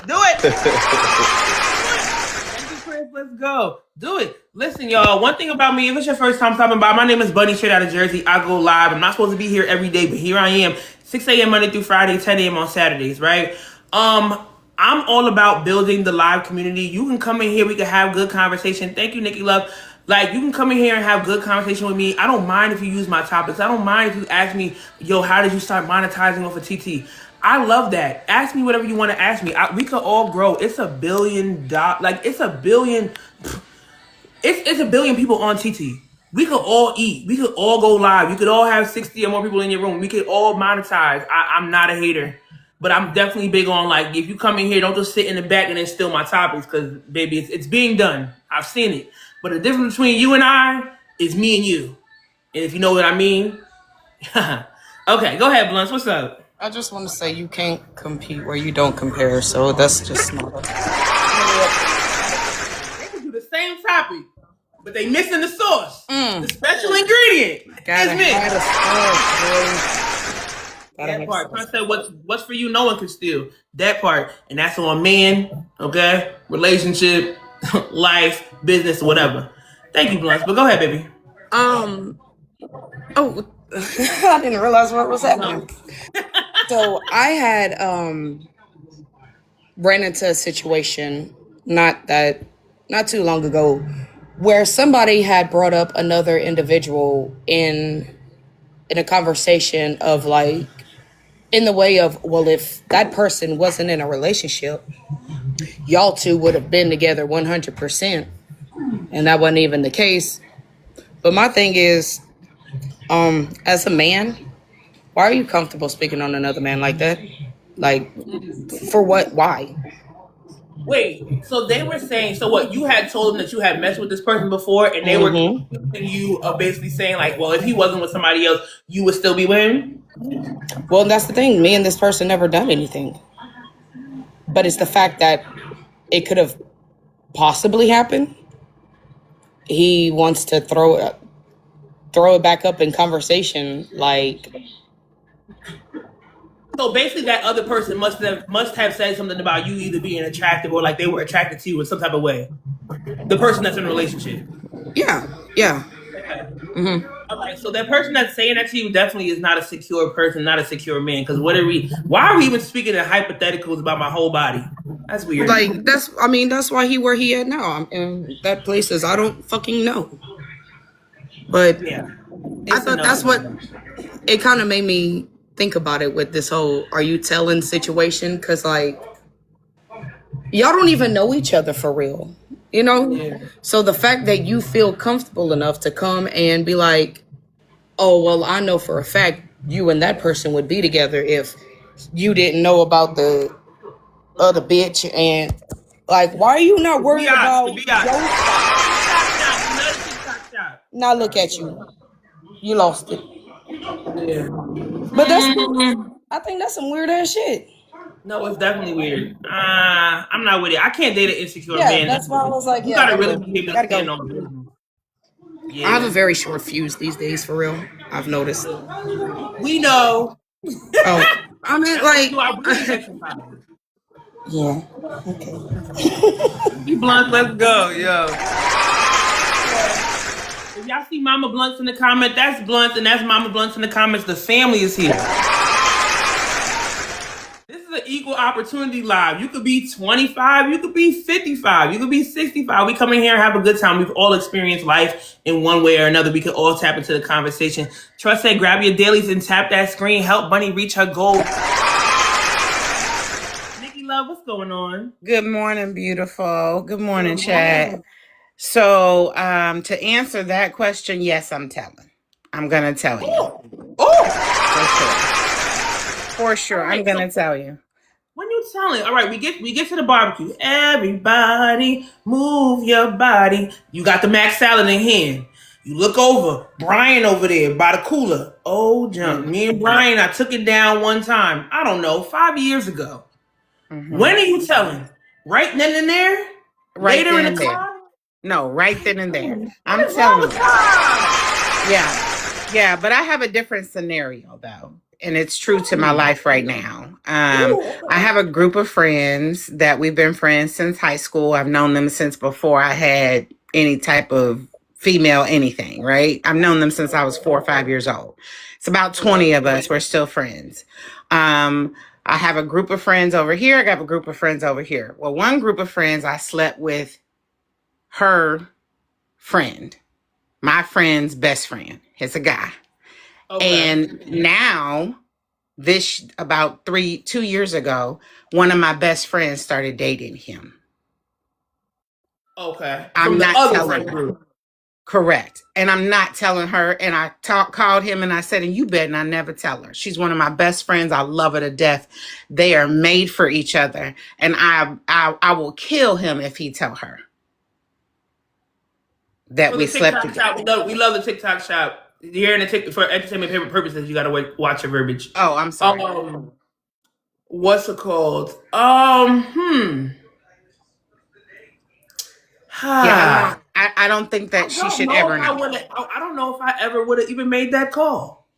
Let's go. Do it. Listen, y'all. One thing about me, if it's your first time stopping by, my name is Bunny, straight out of Jersey. I go live. I'm not supposed to be here every day, but here I am. 6 a.m. Monday through Friday, 10 a.m. on Saturdays, right? I'm all about building the live community. You can come in here. We can have good conversation. Thank you, Nikki Love. Like, you can come in here and have good conversation with me. I don't mind if you use my topics. I don't mind if you ask me, yo, how did you start monetizing off of TT? I love that. Ask me whatever you want to ask me. We could all grow. It's $1 billion. Like, it's $1 billion. It's $1 billion people on TT. We could all eat. We could all go live. You could all have 60 or more people in your room. We could all monetize. I'm not a hater, but I'm definitely big on, like, if you come in here, don't just sit in the back and then steal my topics, because, baby, it's being done. I've seen it. But the difference between you and I is me and you. And if you know what I mean. Okay, go ahead, Blunts. What's up? I just want to say you can't compete where you don't compare, so that's just not. They can do the same topic, but they missing the sauce. The special ingredient. Gotta It's me. have the sauce, Gotta That have part. sex. Trying to say what's for you, no one can steal. That part, and that's on men. Okay, relationship, life, business, whatever. Thank you, Blunts. But go ahead, baby. Um. Oh, I didn't realize what was happening. So I had ran into a situation not too long ago where somebody had brought up another individual in a conversation of like in the way of, well, if that person wasn't in a relationship, y'all two would have been together 100%, and that wasn't even the case. But my thing is, as a man, why are you comfortable speaking on another man like that? Like, for what? Why? Wait, so they were saying, so what? You had told them that you had messed with this person before, and they were accusing you of basically saying, like, well, if he wasn't with somebody else, you would still be with him? Well, that's the thing. Me and this person never done anything. But it's the fact that it could have possibly happened. He wants to throw it back up in conversation, like. So basically, that other person must have said something about you either being attractive or like they were attracted to you in some type of way. The person that's in a relationship. Yeah. Okay. Okay, so that person that's saying that to you definitely is not a secure person, not a secure man. Because why are we even speaking in hypotheticals about my whole body? That's weird. Like, that's why he where he at now. I'm in that places I don't fucking know. But yeah, I thought that's what it kind of made me think about it with this whole "are you telling" situation, because like y'all don't even know each other for real, you know. Yeah. So the fact that you feel comfortable enough to come and be like, oh well, I know for a fact you and that person would be together if you didn't know about the other bitch, and like, why are you not worried about your Now look at you. You lost it. Yeah. But I think that's some weird ass shit. No, it's definitely weird. I'm not with it. I can't date an insecure man. That's why I was like, you gotta really be able to stand on business. I have a very short fuse these days, for real. I've noticed. We know. Oh, I mean, like, yeah. Okay. You Blunts, let's go, yo. If y'all see Mama Blunts in the comment, that's Blunts, and that's Mama Blunts in the comments. The family is here. This is an equal opportunity live. You could be 25, you could be 55, you could be 65. We come in here and have a good time. We've all experienced life in one way or another. We could all tap into the conversation. Trust said, grab your dailies and tap that screen. Help Bunny reach her goal. Nikki Love, what's going on? Good morning, beautiful. Good morning, chat. So, to answer that question, yes, I'm telling. I'm gonna tell you. For sure. I'm gonna tell you. When you telling, all right, we get to the barbecue. Everybody, move your body. You got the mac salad in hand. You look over, Brian over there by the cooler. Oh, jump. Me and Brian, I took it down one time. I don't know, 5 years ago. Mm-hmm. When are you telling? Right then and there? Right Later then in and the there. car? No, right then and there. I'm telling you. Yeah, but I have a different scenario though, and it's true to my life right now. I have a group of friends that we've been friends since high school. I've known them since before I had any type of female anything, right? I've known them since I was 4 or 5 years old. It's about 20 of us. We're still friends. I have a group of friends over here. I got a group of friends over here. Well, one group of friends, I slept with her friend, my friend's best friend. It's a guy. Okay. And now, about 2 years ago, one of my best friends started dating him. Okay. I'm not telling her. Correct. And I'm not telling her. And I called him and I said, and you bet, and I never tell her. She's one of my best friends. I love her to death. They are made for each other. And I will kill him if he tell her that we slept together. We love the TikTok shop. You're in the TikTok for entertainment purposes. You gotta watch your verbiage. Oh, I'm sorry. What's it called? Yeah, I don't think that she should ever know. I don't know if I ever would have even made that call.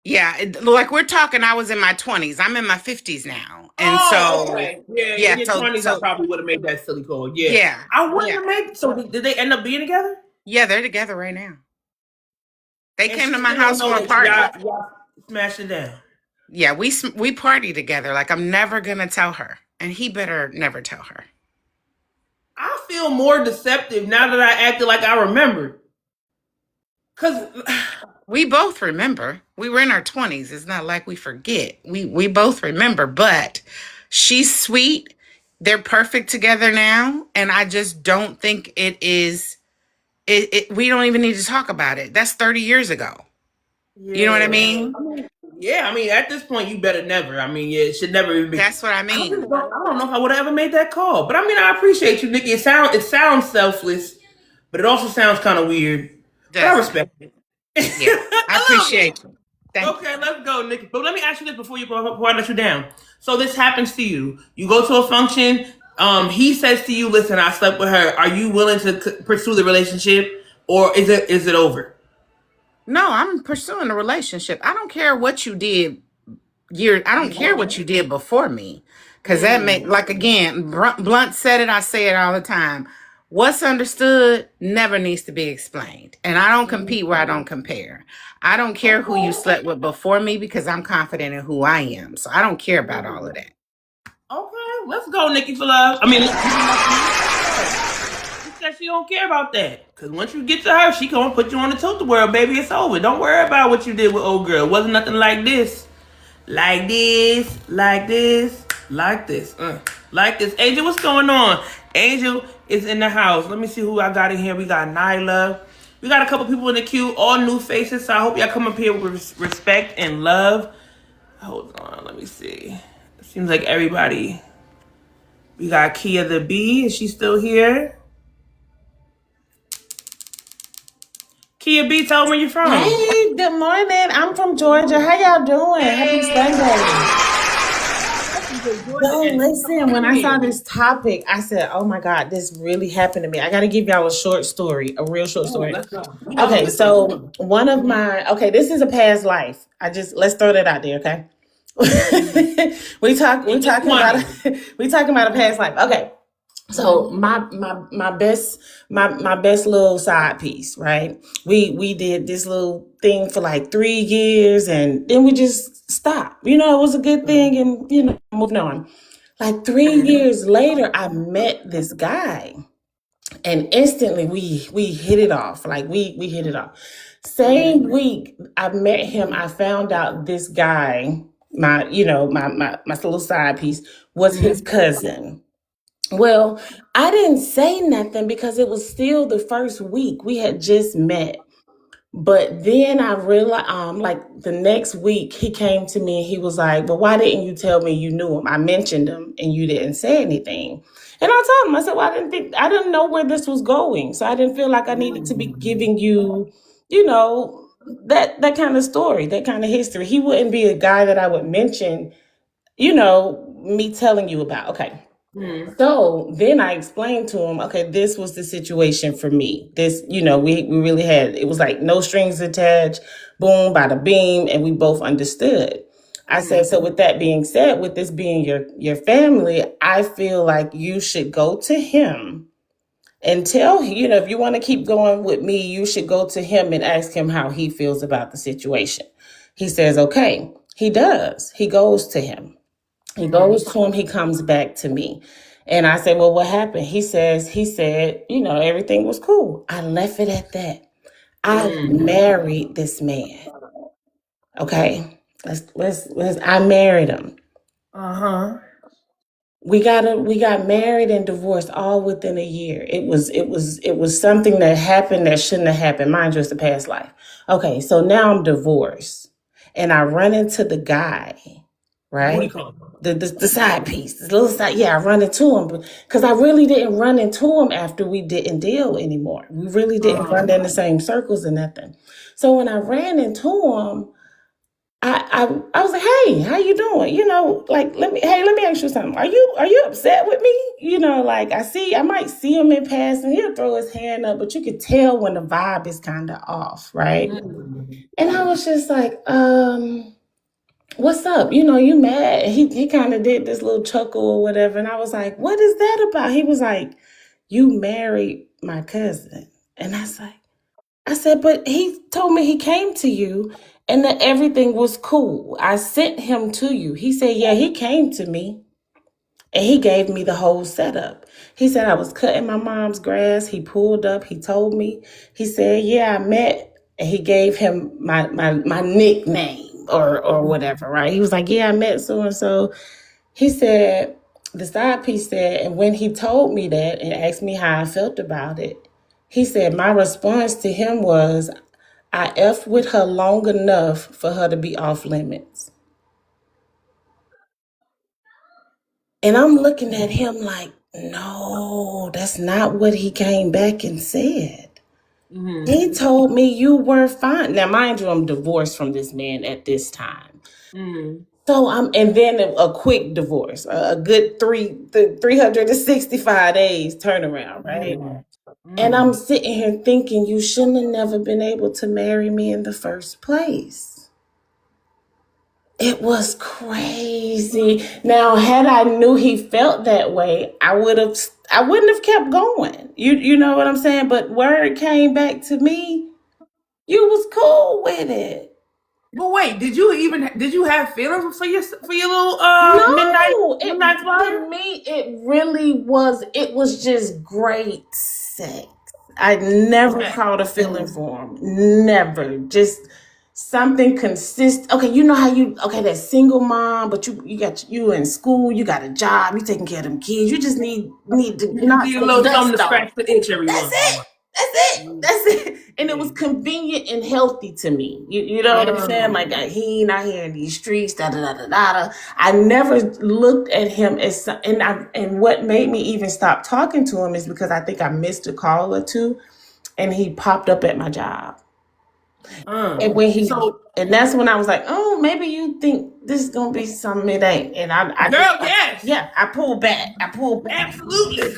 Yeah, like we're talking, I was in my 20s. I'm in my 50s now. And so, Okay. Yeah, yeah, in your 20s, I probably would have made that silly call. Yeah. yeah, I wouldn't yeah, have made. So did they end up being together? yeah, they're together right now. They And came she to my still don't house know for a that party. y'all smashed it down. Yeah, we party together. Like I'm never gonna tell her, and he better never tell her. I feel more deceptive now that I acted like I remembered. Cause We both remember. We were in our 20s. It's not like we forget. We both remember, but she's sweet. They're perfect together now, and I just don't think it is we don't even need to talk about it. That's 30 years ago. You know what I mean? yeah, I mean, at this point, you better never. I mean, yeah, it should never even be. That's what I I mean. don't know if I would have ever made that call, but I mean, I appreciate you, Nikki. It sounds selfless, but it also sounds kind of weird. But I respect it. Yeah, I appreciate you. Okay, let's go, Nikki. But let me ask you this before I let you down. So this happens to you. You go to a function. He says to you, "Listen, I slept with her. Are you willing to pursue the relationship, or is it over?" No, I'm pursuing a relationship. I don't care what you did. I don't care what you did before me, because that make like again. Blunt said it. I say it all the time. What's understood never needs to be explained, and I don't compete where I don't compare. I don't care who you slept with before me because I'm confident in who I am. So I don't care about all of that. Okay, let's go, Nikki for love. I mean, she said she don't care about that. Because once you get to her, she gonna put you on the tilt world, baby. It's over. Don't worry about what you did with old girl. It wasn't nothing like this. Like this. Like this. Like this. Like this. Angel, what's going on? Angel is in the house. Let me see who I got in here. We got Nyla. We got a couple people in the queue, all new faces. So I hope y'all come up here with respect and love. Hold on, let me see. It seems like everybody. We got Kia the Bee. Is she still here? Kia B, tell them where you're from. Hey, good morning. I'm from Georgia. How y'all doing? Happy Sunday. So listen, when I saw this topic, I said, oh my God, this really happened to me. I got to give y'all a short story, a real short story. Okay, so this is a past life. Let's throw that out there, okay? we talking about a past life. Okay. So my best little side piece, right? We did this little thing for like 3 years and then we just stopped. It was a good thing and moved on. Like 3 years later, I met this guy and instantly we hit it off. Like we hit it off. Same week I met him, I found out this guy, my little side piece was his cousin. Well, I didn't say nothing because it was still the first week. We had just met. But then I realized, like the next week, he came to me and he was like, well, why didn't you tell me you knew him? I mentioned him and you didn't say anything. And I told him, I said, well, I didn't know where this was going. So I didn't feel like I needed to be giving you, that kind of story, that kind of history. He wouldn't be a guy that I would mention, me telling you about. Okay. So then I explained to him, okay, this was the situation for me. This, we really had, it was like no strings attached, boom, bada beam, and we both understood. I said, so with that being said, with this being your family, I feel like you should go to him and tell, if you want to keep going with me, you should go to him and ask him how he feels about the situation. He says, okay, he does. He goes to him. He goes to him, he comes back to me. And I said, well, what happened? He said, everything was cool. I left it at that. I married this man. Okay. I married him. We got married and divorced all within a year. It was something that happened that shouldn't have happened. Mind you, it's a past life. Okay, so now I'm divorced. And I run into the guy, right? The side piece, the little side. Yeah, I run into him because I really didn't run into him after we didn't deal anymore. We really didn't run in the same circles or nothing. So when I ran into him, I was like, hey, how you doing? Let me ask you something. Are you upset with me? I might see him in passing. He'll throw his hand up, but you could tell when the vibe is kind of off, right? And I was just like, what's up? You mad? He kind of did this little chuckle or whatever. And I was like, what is that about? He was like, you married my cousin. And I said, but he told me he came to you and that everything was cool. I sent him to you. He said, yeah, he came to me and he gave me the whole setup. He said, I was cutting my mom's grass. He pulled up. He told me. He said, yeah, I met. And he gave him my nickname or whatever, right? He was like, yeah, I met so-and-so. He said, the side piece said, and when he told me that and asked me how I felt about it, he said, my response to him was, I F with her long enough for her to be off limits. And I'm looking at him like, no, that's not what he came back and said. Mm-hmm. He told me you were fine. Now, mind you, I'm divorced from this man at this time. Mm-hmm. So and then a quick divorce, a good 365 days turnaround, right? Mm-hmm. And I'm sitting here thinking you shouldn't have never been able to marry me in the first place. It was crazy. Now, had I knew he felt that way, I wouldn't have kept going. You know what I'm saying? But word came back to me, you was cool with it. But wait, did you have feelings for your little midnight flyer? To me, it was just great sex. I never caught a feeling for him. Never. Just something consistent. Okay, you know how that single mom, but you in school, you got a job, you taking care of them kids. You just need to knock Need a some little dust something to off. scratch the itch every That's once. it. That's it. And it was convenient and healthy to me. You know what I'm saying? Like he not here in these streets. Da da da da da. I never looked at him as and what made me even stop talking to him is because I think I missed a call or two, and he popped up at my job. And that's when I was like, oh, maybe you think this is gonna be something it ain't. And I pulled back. Absolutely.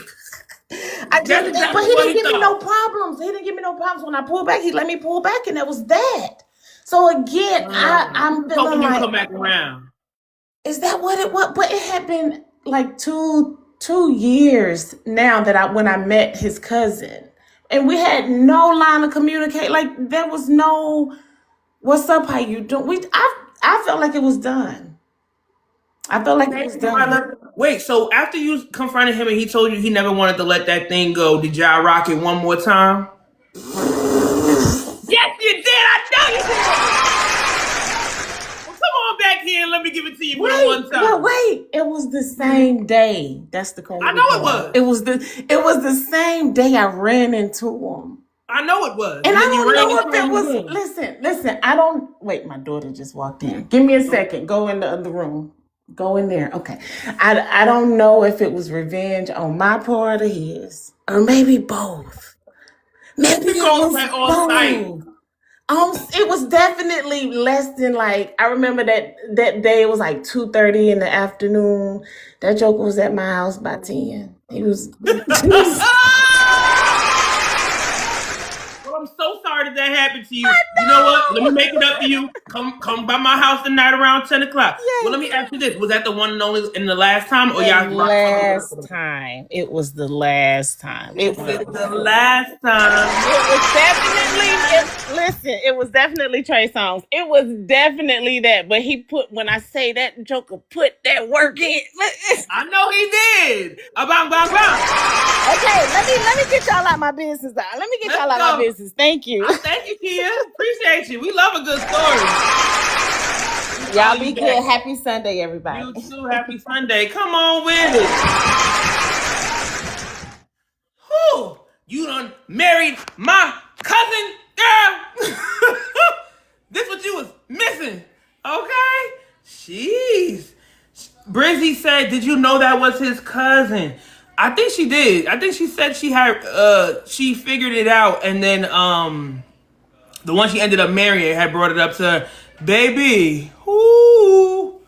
But he didn't give me no problems. He didn't give me no problems when I pulled back. He let me pull back, and that was that. So again, I'm feeling like, come back around. Is that what it was? But it had been like two years now when I met his cousin, and we had no line of communicate. Like there was no, what's up? How you doing? I felt like it was done. I felt like it was done. Wait, so after you confronted him and he told you he never wanted to let that thing go, did y'all rock it one more time? Yes, you did. I know you did. Well, come on back here and let me give it to you one time. But wait, it was the same day. That's the crazy. I know it was. It was the same day I ran into him. I know it was. And I don't know if it was. Listen. I don't. Wait, my daughter just walked in. Give me a second. Go in the other room. Go in there. Okay. I don't know if it was revenge on my part or his, or maybe both. Maybe it was both. It was definitely less than like, I remember that day it was like 2:30 in the afternoon. That joker was at my house by 10. He was Well, I'm so sorry that happened to you. You know what? Let me make it up to you. Come by my house tonight around 10 o'clock. Yes. Well, let me ask you this. Was that the one and only in the last time? Or y'all last time. It was the last time. It was the last time. It was definitely Trey Songz. It was definitely that. But when I say that joker put that work in. I know he did. Bang. Okay, let me get y'all out my business. Let me get y'all out my business. Thank you. Thank you, Kia. Appreciate you. We love a good story. Y'all be good. Happy Sunday, everybody. You too. Happy Sunday. Come on with it. Whew. You done married my cousin, girl. This what you was missing. Okay? Jeez. Brizzy said, did you know that was his cousin? I think she did. I think she said she figured it out, and then the one she ended up marrying had brought it up to her. Baby, ooh,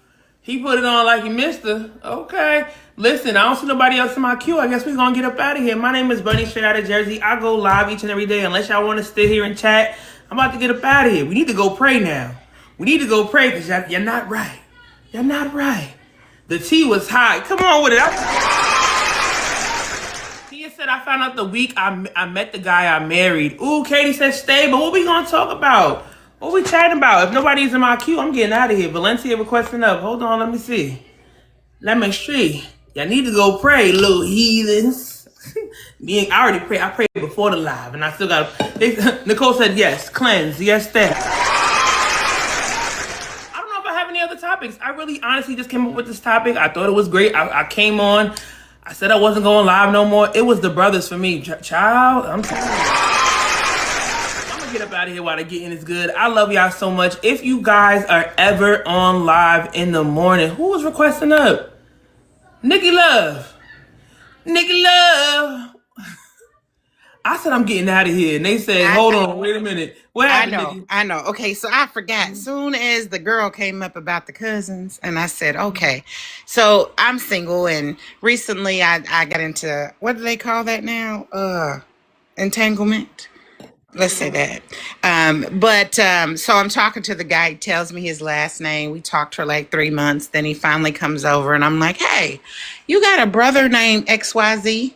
he put it on like he missed her. Okay. Listen, I don't see nobody else in my queue. I guess we're gonna get up out of here. My name is Bunny, straight out of Jersey. I go live each and every day. Unless y'all want to sit here and chat, I'm about to get up out of here. We need to go pray now. We need to go pray because you're not right. You're not right. The tea was hot. Come on with it. Tia said I found out the week I met the guy I married. Ooh, Katie said stay, but what we gonna talk about? What we chatting about? If nobody's in my queue, I'm getting out of here. Valencia requesting up. Hold on, let me see. Let me see. Y'all need to go pray, little heathens. I already prayed. I prayed before the live, and I still got. Nicole said yes. Cleanse. Yes, that. I don't know if I have any other topics. I really, honestly, just came up with this topic. I thought it was great. I came on. I said I wasn't going live no more. It was the brothers for me. Child, I'm telling you. I'm gonna get up out of here while the getting is good. I love y'all so much. If you guys are ever on live in the morning, who was requesting up? Nikki Love. Nikki Love. I said I'm getting out of here. And they said, hold on, wait a minute. What happened, Nikki? I know. Okay, so I forgot. Soon as the girl came up about the cousins, and I said, okay. So I'm single, and recently I got into, what do they call that now? Entanglement. Let's say that. So I'm talking to the guy. He tells me his last name. We talked for like 3 months. Then he finally comes over and I'm like, hey, you got a brother named XYZ?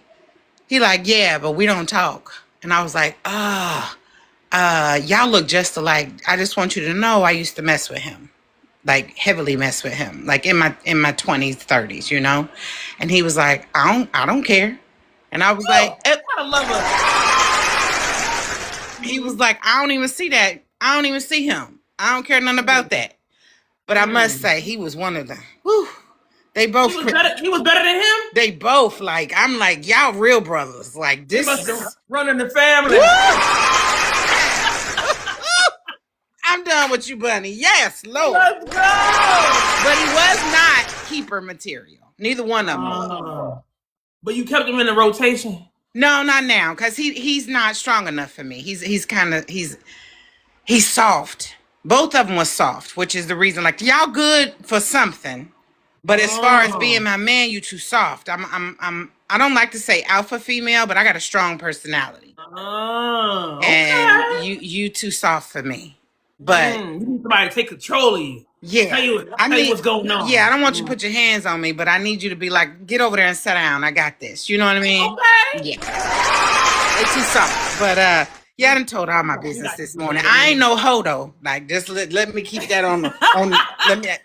He like, yeah, but we don't talk. And I was like, y'all look just alike. I just want you to know I used to mess with him. Like heavily mess with him. Like in my 20s, 30s, you know? And he was like, I don't care. And I was like, I love her. He was like, I don't even see that. I don't even see him. I don't care nothing about that. But I must say, he was one of them. Whew. They both. He was better than him? They both, like, I'm like, y'all real brothers. Like, this is running the family. I'm done with you, Bunny. Yes, Lord. Let's go. But he was not keeper material. Neither one of them was. But you kept him in the rotation? No, not now, because he's not strong enough for me. He's soft. Both of them was soft, which is the reason, like, y'all good for something, but as far as being my man, you too soft. I don't like to say alpha female, but I got a strong personality. And you too soft for me. But you need somebody to take control of you. Yeah. Tell you what's going on. Yeah, I don't want you to put your hands on me, but I need you to be like, get over there and sit down. I got this. You know what I mean? Okay. Yeah. They too soft. But yeah, I done told all my business this morning. I ain't no hoe though. Like, just let me keep that on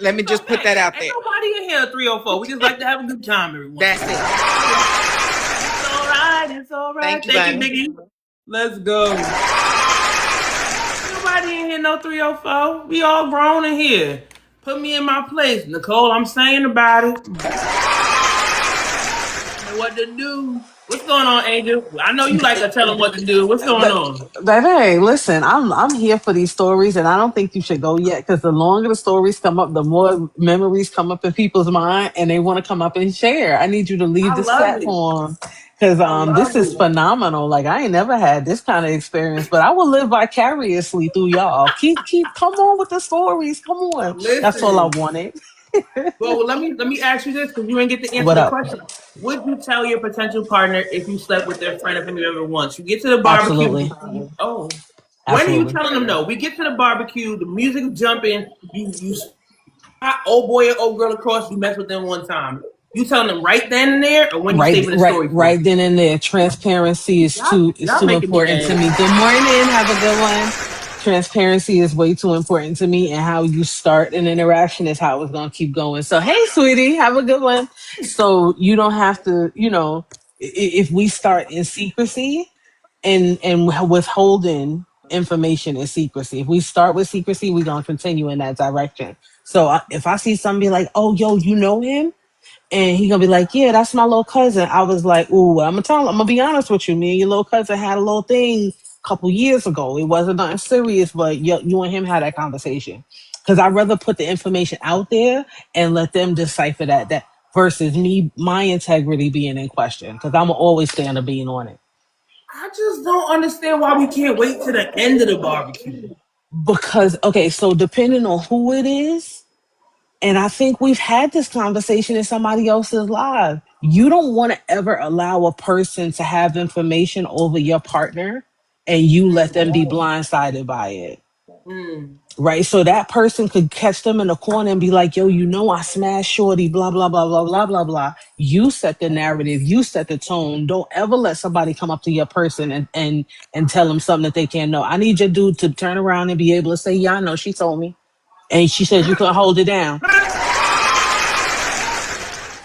let me just put that out there. Ain't nobody in here at 304. We just like to have a good time every once. That's it. It's all right. It's all right. Thank you, Nikki. Let's go. Nobody in here no 304. We all grown in here. Put me in my place. Nicole, I'm saying about it. What to do. What's going on, Angel? I know you like to tell them what to do. What's going on? Baby, listen, I'm here for these stories, and I don't think you should go yet, because the longer the stories come up, the more memories come up in people's mind, and they want to come up and share. I need you to leave this platform, because this is phenomenal. Like, I ain't never had this kind of experience, but I will live vicariously through y'all. Keep, come on with the stories. Come on. Listen. That's all I wanted. Well, let me ask you this, because you didn't get to answer the question. Would you tell your potential partner if you slept with their friend or family member once? You get to the barbecue. Absolutely. Oh. Absolutely. When are you telling them no? We get to the barbecue, the music is jumping, you old boy or old girl across, you mess with them one time. You telling them right then and there, or when you saving the story? Right then and there. Transparency is too important to me. Good morning. Have a good one. Transparency is way too important to me, and how you start an interaction is how it's going to keep going. So, hey, sweetie, have a good one. So you don't have to, if we start in secrecy and withholding information in secrecy, if we start with secrecy, we're going to continue in that direction. So if I see somebody like, oh, yo, you know him? And he gonna be like, yeah, that's my little cousin. I was like, ooh, I'm gonna be honest with you. Me and your little cousin had a little thing a couple years ago. It wasn't nothing serious, but you and him had that conversation. Because I'd rather put the information out there and let them decipher that versus my integrity being in question. Because I'm always stand up being on it. I just don't understand why we can't wait to the end of the barbecue. Because, okay, so depending on who it is, and I think we've had this conversation in somebody else's live. You don't want to ever allow a person to have information over your partner and you let them be blindsided by it. Mm. Right. So that person could catch them in the corner and be like, yo, I smashed Shorty, blah, blah, blah, blah, blah, blah, blah. You set the narrative, you set the tone. Don't ever let somebody come up to your person and tell them something that they can't know. I need your dude to turn around and be able to say, yeah, I know, she told me. And she said you couldn't hold it down.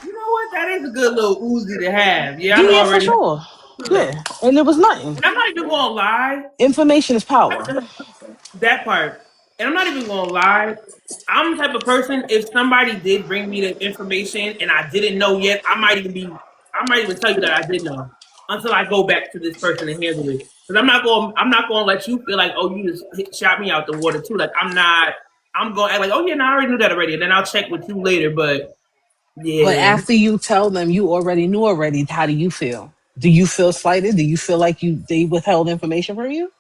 You know what? That is a good little Uzi to have. Yeah, I know Yeah, for already. sure. Yeah. And it was nothing. And I'm not even gonna lie. Information is power. That part. And I'm not even gonna lie. I'm the type of person, if somebody did bring me the information and I didn't know yet, I might even tell you that I did know until I go back to this person and handle it. Because I'm not gonna let you feel like, oh, you just shot me out the water too. Like I'm gonna act like, oh yeah, no, I already knew that already, and then I'll check with you later. But yeah. But after you tell them you already knew already, how do you feel? Do you feel slighted? Do you feel like they withheld information from you?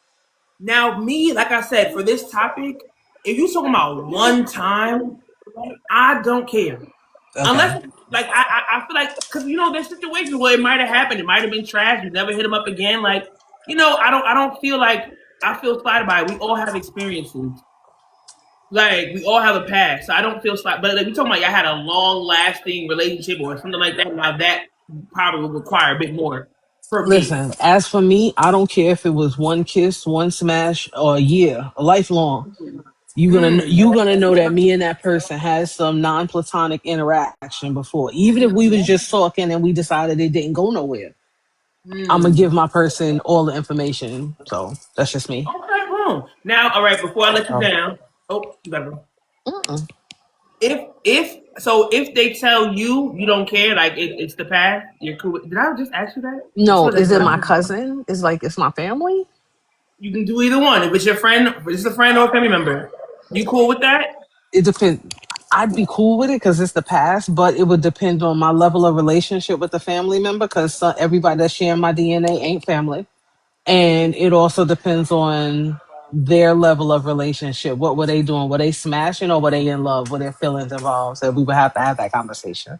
Now, me, like I said, for this topic, if you're talking about one time, I don't care. Okay. Unless, like, I feel like, because, there's situations where it might have happened. It might have been trash. You never hit them up again. Like, I don't feel like I feel slighted by it. We all have experiences. Like, we all have a past. So I don't feel slighted. But like, we talking about, I had a long-lasting relationship or something like that. Now, that probably would require a bit more. Listen, as for me, I don't care if it was one kiss, one smash, or a year, a lifelong. You're gonna know that me and that person had some non-platonic interaction before. Even if we was just talking and we decided it didn't go nowhere. I'm gonna give my person all the information. So that's just me. Okay, boom. Now, all right, before I let you down, you gotta go. If they tell you don't care, like it's the past, you're cool. Did I just ask you that? No, is it my cousin? It's my family? You can do either one. If it's your friend, if it's a friend or a family member, you cool with that? It depends. I'd be cool with it because it's the past, but it would depend on my level of relationship with the family member because everybody that's sharing my DNA ain't family. And it also depends on their level of relationship. What were they doing? Were they smashing or were they in love? Were their feelings involved? So we would have to have that conversation.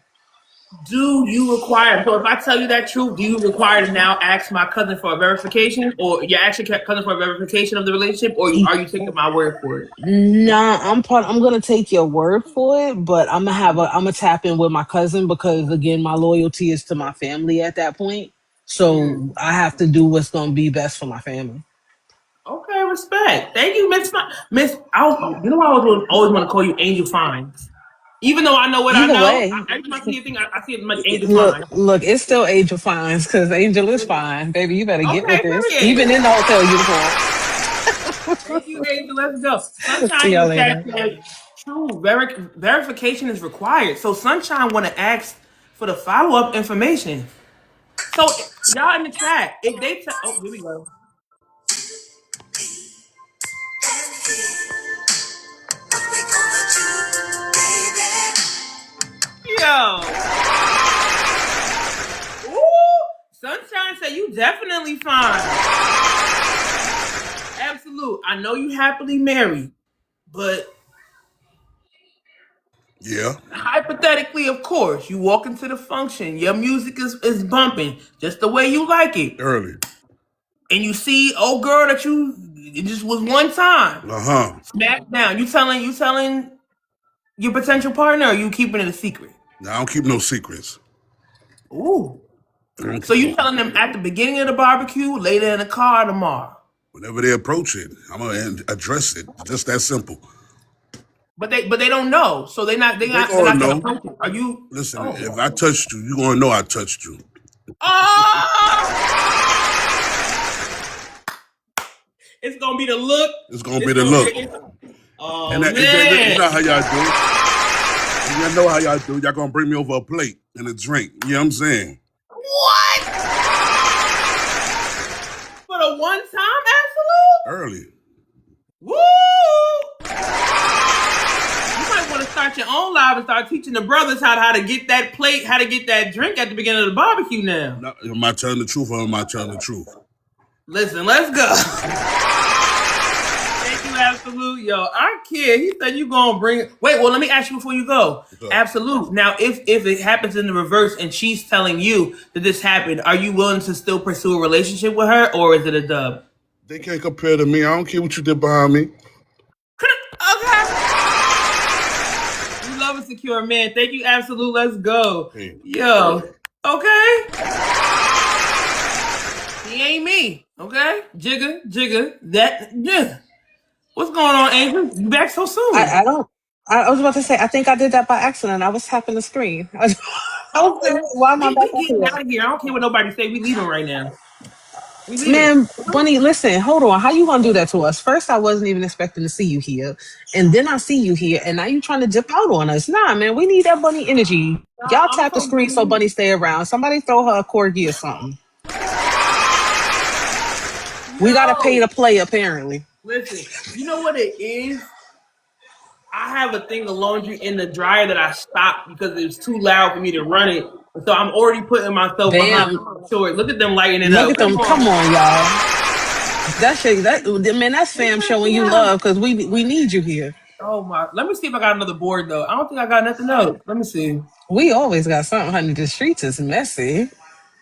Do you require, so if I tell you that truth, do you require to now ask my cousin for a verification, or you ask your cousin for a verification of the relationship, or are you taking my word for it? Nah, I'm gonna take your word for it, but I'm gonna tap in with my cousin because again, my loyalty is to my family at that point. So I have to do what's gonna be best for my family. Okay, respect. Thank you, Miss. I always want to call you Angel Fines. Even though I know what Either I know, way, every time I see a thing, I see it much Angel Fines. Look, it's still Angel Fines because Angel is fine, baby. You better get with this. Period. Even in the hotel uniform. Thank you, Angel. Let's go. Sunshine said, true, verification is required. So Sunshine want to ask for the follow-up information. So y'all in the chat, if they here we go. Yo. Ooh, Sunshine said you definitely fine. Absolute. I know you happily married, but yeah. Hypothetically, of course, you walk into the function, your music is bumping just the way you like it. Early. And you see old girl that it just was one time. Smack down. You telling your potential partner, or you keeping it a secret? No, I don't keep no secrets. Ooh. So you telling them at the beginning of the barbecue, later in the car, tomorrow? Whenever they approach it, I'm gonna address it. Just that simple. But they don't know, so they're not gonna approach it. Are you? Listen, if I touched you, you gonna know I touched you. It's gonna be the look. It's gonna be the look. Man. You know how y'all do. You know how y'all do. Y'all gonna bring me over a plate and a drink. You know what I'm saying? What? For the one time, Absolute? Early. Woo! You might want to start your own live and start teaching the brothers how to get that plate, how to get that drink at the beginning of the barbecue now. No, am I telling the truth or am I telling the truth? Listen, let's go. Thank you, Absolute. Yo, I care. He said you gonna bring it. Wait, well, let me ask you before you go. Absolute. Now, if it happens in the reverse and she's telling you that this happened, are you willing to still pursue a relationship with her, or is it a dub? They can't compare to me. I don't care what you did behind me. Okay. We love a secure man. Thank you, Absolute. Let's go. Hey. Yo. Okay. He ain't me. Okay. Jigga. That. Yeah. What's going on, Angel? You back so soon? I don't. I was about to say. I think I did that by accident. I was tapping the screen. I was like, why am I We back up getting here? out of here. I don't care what nobody say. We leaving right now. We leaving. Man, Bunny, listen, hold on. How you gonna do that to us? First, I wasn't even expecting to see you here, and then I see you here, and now you trying to dip out on us. Nah, man, we need that Bunny energy. Y'all tap the screen so Bunny stay around. Somebody throw her a corgi or something. We gotta pay to play, apparently. Listen, you know what it is? I have a thing of laundry in the dryer that I stopped because it was too loud for me to run it. So I'm already putting myself behind the short. Look at them lighting it up. Look at them. Come on, y'all. That's fam showing you love because we need you here. Oh my! Let me see if I got another board though. I don't think I got nothing else. Let me see. We always got something, honey. The streets is messy.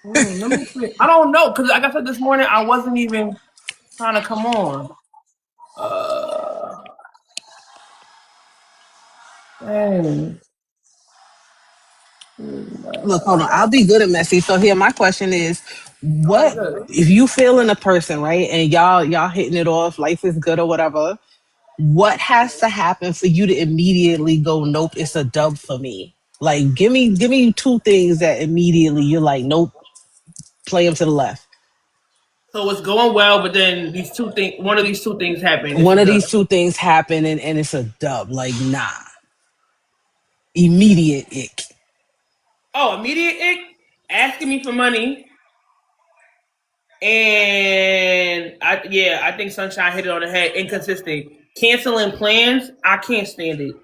Let me see. I don't know because like I said this morning, I wasn't even trying to come on. Dang. Look, hold on. I'll be good at messy. So here, my question is, what if you feeling a person, right? And y'all hitting it off, life is good or whatever. What has to happen for you to immediately go, nope, it's a dub for me? Like, give me two things that immediately you're like, nope, play them to the left. So it's going well, but then one of these two things happen. One of these two things happen and it's a dub. Like, nah. Immediate ick. Oh, immediate ick? Asking me for money. And I think Sunshine hit it on the head. Inconsistent. Canceling plans, I can't stand it.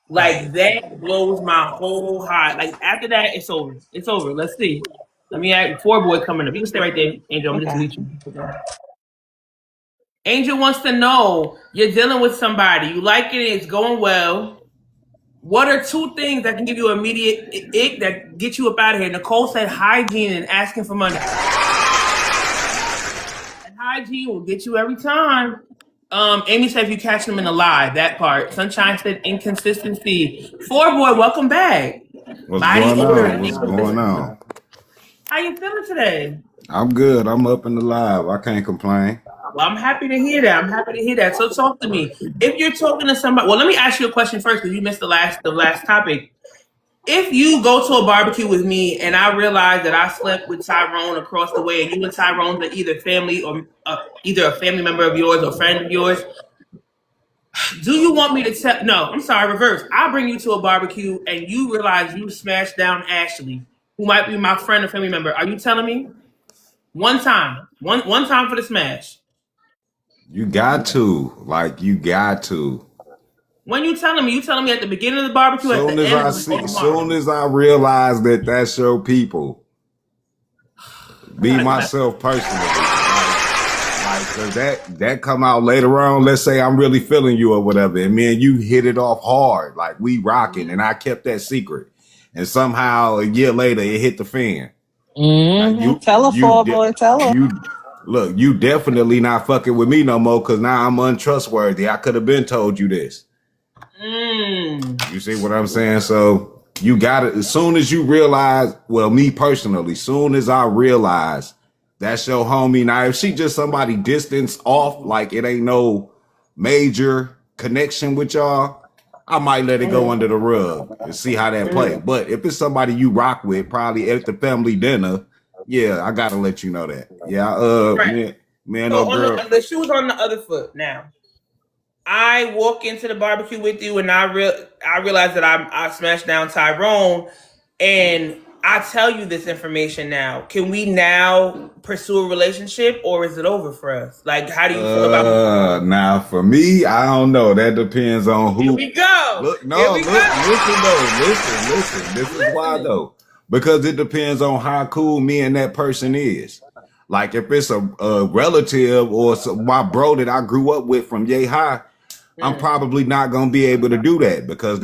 Like that blows my whole heart. Like after that, it's over. It's over. Let's see. Let me ask 4Boy coming up. You can stay right there, Angel. I'm just delete you. Angel wants to know, you're dealing with somebody. You like it, it's going well. What are two things that can give you immediate ick that get you up out of here? Nicole said hygiene and asking for money. And hygiene will get you every time. Amy said if you catch them in the lie, that part. Sunshine said inconsistency. 4Boy, welcome back. What's going on? How you feeling today? I'm good. I'm up in the live. I can't complain. Well, I'm happy to hear that. So talk to me. If you're talking to somebody, well, let me ask you a question first because you missed the last topic. If you go to a barbecue with me and I realize that I slept with Tyrone across the way, and you and Tyrone are either family or either a family member of yours or friend of yours, do you want me to tell? No, I'm sorry, reverse. I'll bring you to a barbecue and you realize you smashed down Ashley, who might be my friend or family member. Are you telling me? One time for the smash. You got to. When you telling me at the beginning of the barbecue, Soon as I realize that that's your people. Be myself personally. Cause that come out later on. Let's say I'm really feeling you or whatever, and me and you hit it off hard, like we rocking, and I kept that secret, and somehow a year later it hit the fan. Tell her, 4Boy, tell her. Look, you definitely not fucking with me no more because now I'm untrustworthy. I could have been told you this. You see what I'm saying? So you got it. As soon as you realize, well, me personally, soon as I realize that's your homie. Now, if she just somebody distance off, like it ain't no major connection with y'all, I might let it go under the rug and see how that play. But if it's somebody you rock with, probably at the family dinner, yeah, I gotta let you know that. Yeah, man, so no girl. The shoe's on the other foot. Now, I walk into the barbecue with you, and I realize that I smashed down Tyrone, and I tell you this information now. Can we now pursue a relationship, or is it over for us? Like, how do you feel about? Now, for me, I don't know. That depends on who. Here we go. Listen. This is why though. Because it depends on how cool me and that person is. Like if it's a relative or my bro that I grew up with from yay high, I'm probably not gonna be able to do that because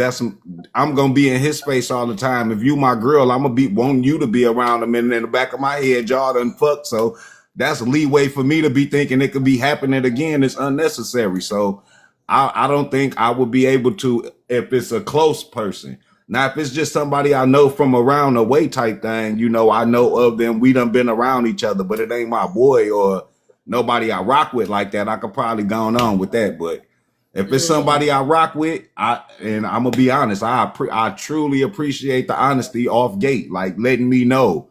I'm gonna be in his face all the time. If you my girl, I'm gonna be wanting you to be around him, and in the back of my head, y'all done fucked. So that's leeway for me to be thinking it could be happening again. It's unnecessary. So I don't think I would be able to if it's a close person. Now, if it's just somebody I know from around the way type thing, you know, I know of them. We done been around each other, but it ain't my boy or nobody I rock with like that. I could probably go on with that. But if it's somebody I rock with, and I'm gonna be honest, I truly appreciate the honesty off gate, like letting me know,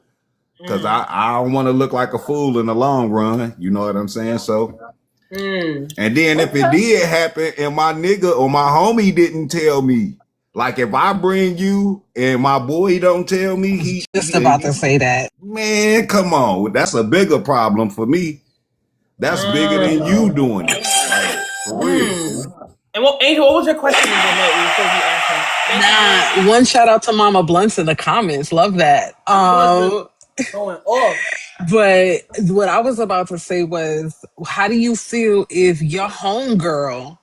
because I don't want to look like a fool in the long run. You know what I'm saying? So, and then if it did happen and my nigga or my homie didn't tell me, like if I bring you and my boy don't tell me, he Just about to say that. man, come on, that's a bigger problem for me. That's bigger than you doing it. Like, for real. And Angel, what was your question again that you said you asked him? Nah, one shout out to Mama Blunts in the comments. Love that. Going off. But what I was about to say was, how do you feel if your homegirl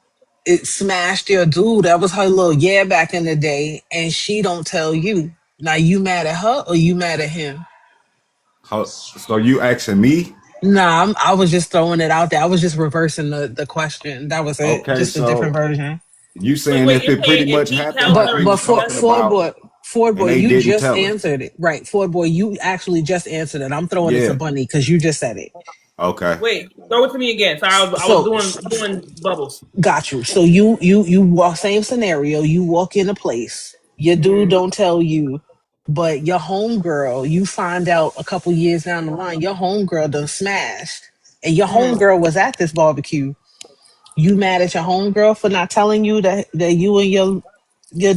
it smashed your dude? That was her little back in the day, and she don't tell you. Now you mad at her or you mad at him? So you asking me? Nah, I was just throwing it out there. I was just reversing the question. That was it. Okay, just a different version. You saying if it pretty much happened? But Ford boy, you just tell her. answered it. Right, Ford boy, you actually just answered it. I'm throwing it to Bunny because you just said it. Okay. Wait, throw it to me again. Sorry, I was doing bubbles. Got you. So you walk, same scenario. You walk in a place. Your dude don't tell you, but your homegirl, you find out a couple years down the line, your homegirl done smashed, and your homegirl was at this barbecue. You mad at your homegirl for not telling you that you and your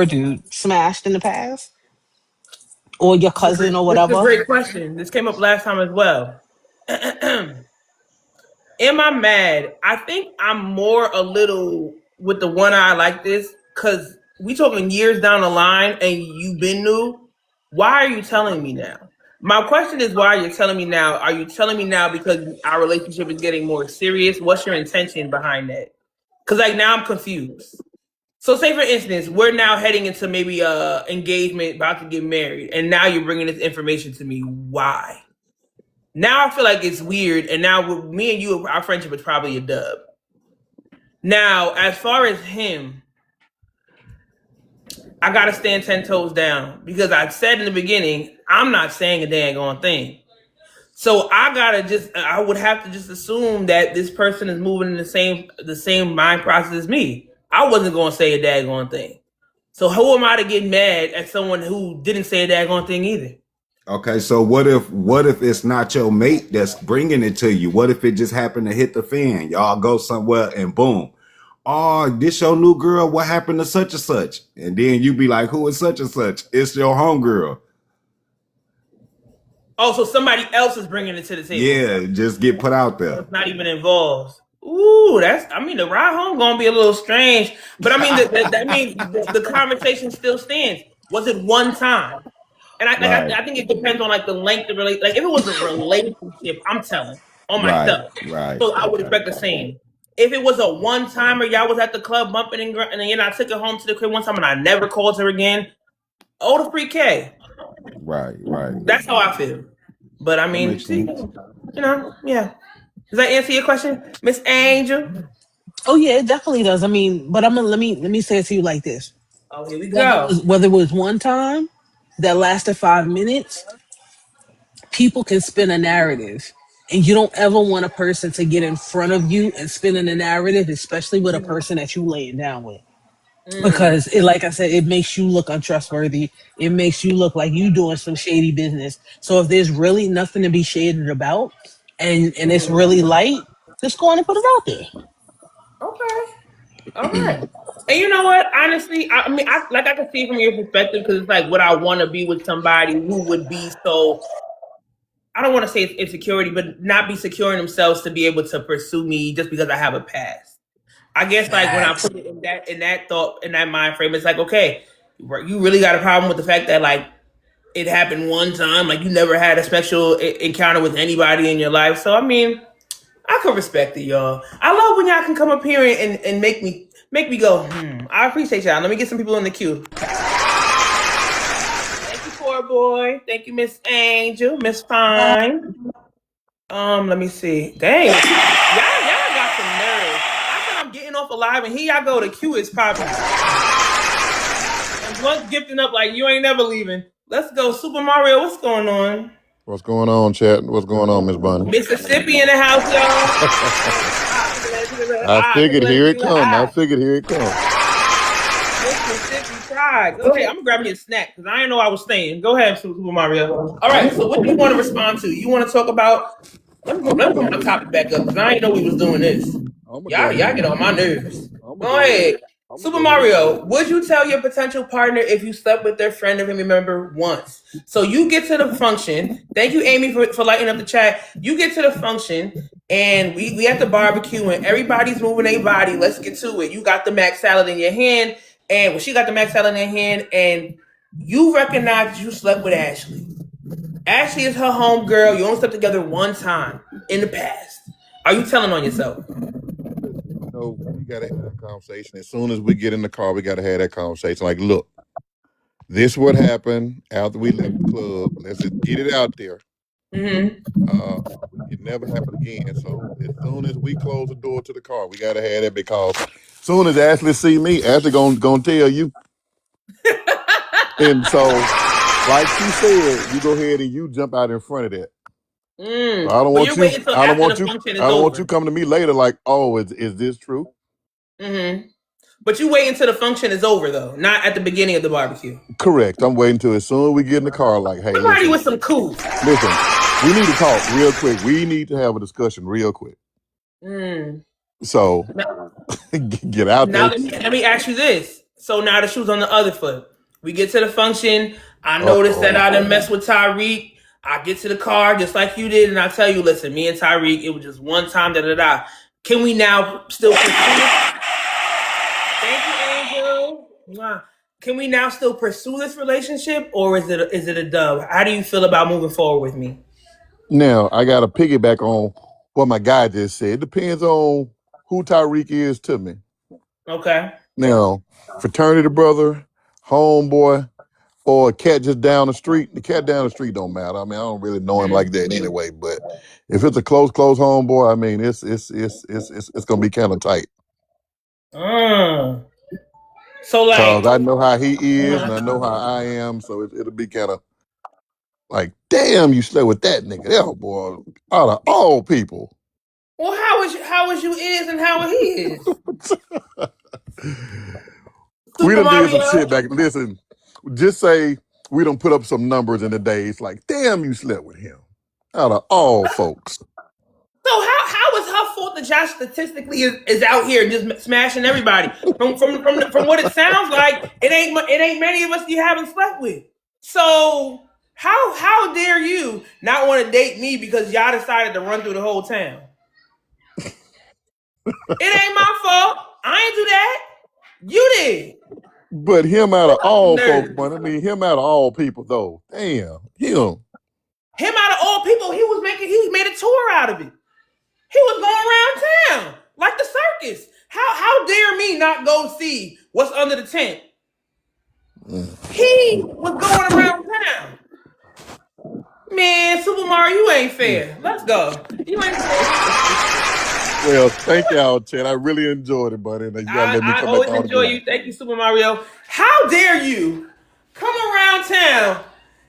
dude smashed in the past, or your cousin or whatever? That's a great question. This came up last time as well. Am I mad? I think I'm more a little with the one eye like this because we talking years down the line and you been new. Why are you telling me now? My question is, why are you telling me now? Are you telling me now because our relationship is getting more serious? What's your intention behind that? Because like now I'm confused. So say for instance, we're now heading into maybe engagement, about to get married, and now you're bringing this information to me. Why? Now I feel like it's weird, and now with me and you, our friendship is probably a dub. Now, as far as him, I gotta stand 10 toes down because I said in the beginning, I'm not saying a dang on thing. So I would have to just assume that this person is moving in the same mind process as me. I wasn't gonna say a daggone thing. So who am I to get mad at someone who didn't say a daggone thing either? Okay, so what if it's not your mate that's bringing it to you? What if it just happened to hit the fan? Y'all go somewhere and boom. Oh, this your new girl. What happened to such and such? And then you be like, who is such and such? It's your homegirl. Oh, so somebody else is bringing it to the table. Yeah, just get put out there. It's not even involved. Ooh, the ride home gonna be a little strange. But I mean, the conversation still stands. Was it one time? And I think it depends on like the length of relationship. Like if it was a relationship, I'm telling on myself. Right. So I would expect the same. If it was a one timer, y'all was at the club bumping and then I took her home to the crib one time and I never called her again. Oh, the free K. Right. That's how I feel. But I mean, see, yeah. Does that answer your question, Miss Angel? Oh yeah, it definitely does. I mean, but let me say it to you like this. Oh, here we go. Whether it was one time that lasted 5 minutes, people can spin a narrative. And you don't ever want a person to get in front of you and spinning a narrative, especially with a person that you laying down with. Because like I said, it makes you look untrustworthy. It makes you look like you doing some shady business. So if there's really nothing to be shaded about and it's really light, just go on and put it out there. Okay. All right. And you know what? Honestly, I can see from your perspective because it's like, would I want to be with somebody who would be so, I don't want to say it's insecurity, but not be secure in themselves to be able to pursue me just because I have a past. I guess like when I put it in that thought, in that mind frame, it's like, okay, you really got a problem with the fact that like it happened one time, like you never had a special encounter with anybody in your life. So I mean, I can respect it, y'all. I love when y'all can come up here and make me go, I appreciate y'all. Let me get some people in the queue. Thank you for boy. Thank you, Miss Angel, Miss Fine. Let me see. Dang, y'all got some nerve. I said I'm getting off alive, and here y'all go. The queue is popping. And Blunt's gifting up like you ain't never leaving. Let's go, Super Mario. What's going on? What's going on, chat? What's going on, Miss Bunny? Mississippi in the house, y'all. I figured here it come. Mississippi pride. Go ahead. I'm gonna grab me a snack because I didn't know I was staying. Go ahead, Super Mario. All right. So what do you want to respond to? You want to talk about? Let me put my topic back up because I didn't know we was doing this. Y'all get on my nerves. Go ahead. Super Mario, would you tell your potential partner if you slept with their friend or family member once? So you get to the function. Thank you, Amy, for lighting up the chat. You get to the function, and we at the barbecue, and everybody's moving their body. Let's get to it. You got the mac salad in your hand, and she got the mac salad in her hand, and you recognize you slept with Ashley. Ashley is her home girl. You only slept together one time in the past. Are you telling on yourself? No, we gotta have that conversation. As soon as we get in the car, we gotta have that conversation. Like, look, this what happened after we left the club. Let's just get it out there. It never happened again. So as soon as we close the door to the car, we gotta have that because as soon as Ashley see me, Ashley gonna tell you. And so, like she said, you go ahead and you jump out in front of that. So I don't want you. I don't want you. I don't want you coming to me later like, oh, is this true? But you wait until the function is over, though, not at the beginning of the barbecue. Correct. I'm waiting till as soon as we get in the car, like, hey, somebody with some cool. Listen, we need to talk real quick. We need to have a discussion real quick. So get out now, there. let me ask you this. So now the shoe's on the other foot. We get to the function. I noticed that I done messed with Tyreek. I get to the car just like you did, and I tell you, listen, me and Tyreek, it was just one time, da-da-da. Can we now still pursue it? Thank you, Angel. Can we now still pursue this relationship, or is it a dub? How do you feel about moving forward with me? Now, I got to piggyback on what my guy just said. It depends on who Tyreek is to me. Okay. Now, fraternity brother, homeboy, or a cat just down the street. The cat down the street don't matter. I mean, I don't really know him like that anyway. But if it's a close homeboy, I mean, it's gonna be kind of tight. So like, cause I know how he is and I know how I am, so it'll be kind of like, damn, you slept with that nigga, that boy, out of all people. Well, how is you is and how he is? We done did some shit back. Listen. Just say we don't put up some numbers in the days like, damn, you slept with him. Out of all folks. So how is her fault that Josh statistically is out here just smashing everybody? From what it sounds like, it ain't many of us you haven't slept with. So how dare you not want to date me because y'all decided to run through the whole town? It ain't my fault. I ain't do that. You did. But him out of all folks, but I mean him out of all people though. Damn, him. Him out of all people, he made a tour out of it. He was going around town like the circus. How dare me not go see what's under the tent? He was going around town. Man, Super Mario, you ain't fair. Let's go. You ain't fair. Well, thank y'all, Chad. I really enjoyed it, buddy. You gotta let me come I always back on enjoy again. you. Thank you, Super Mario. How dare you come around town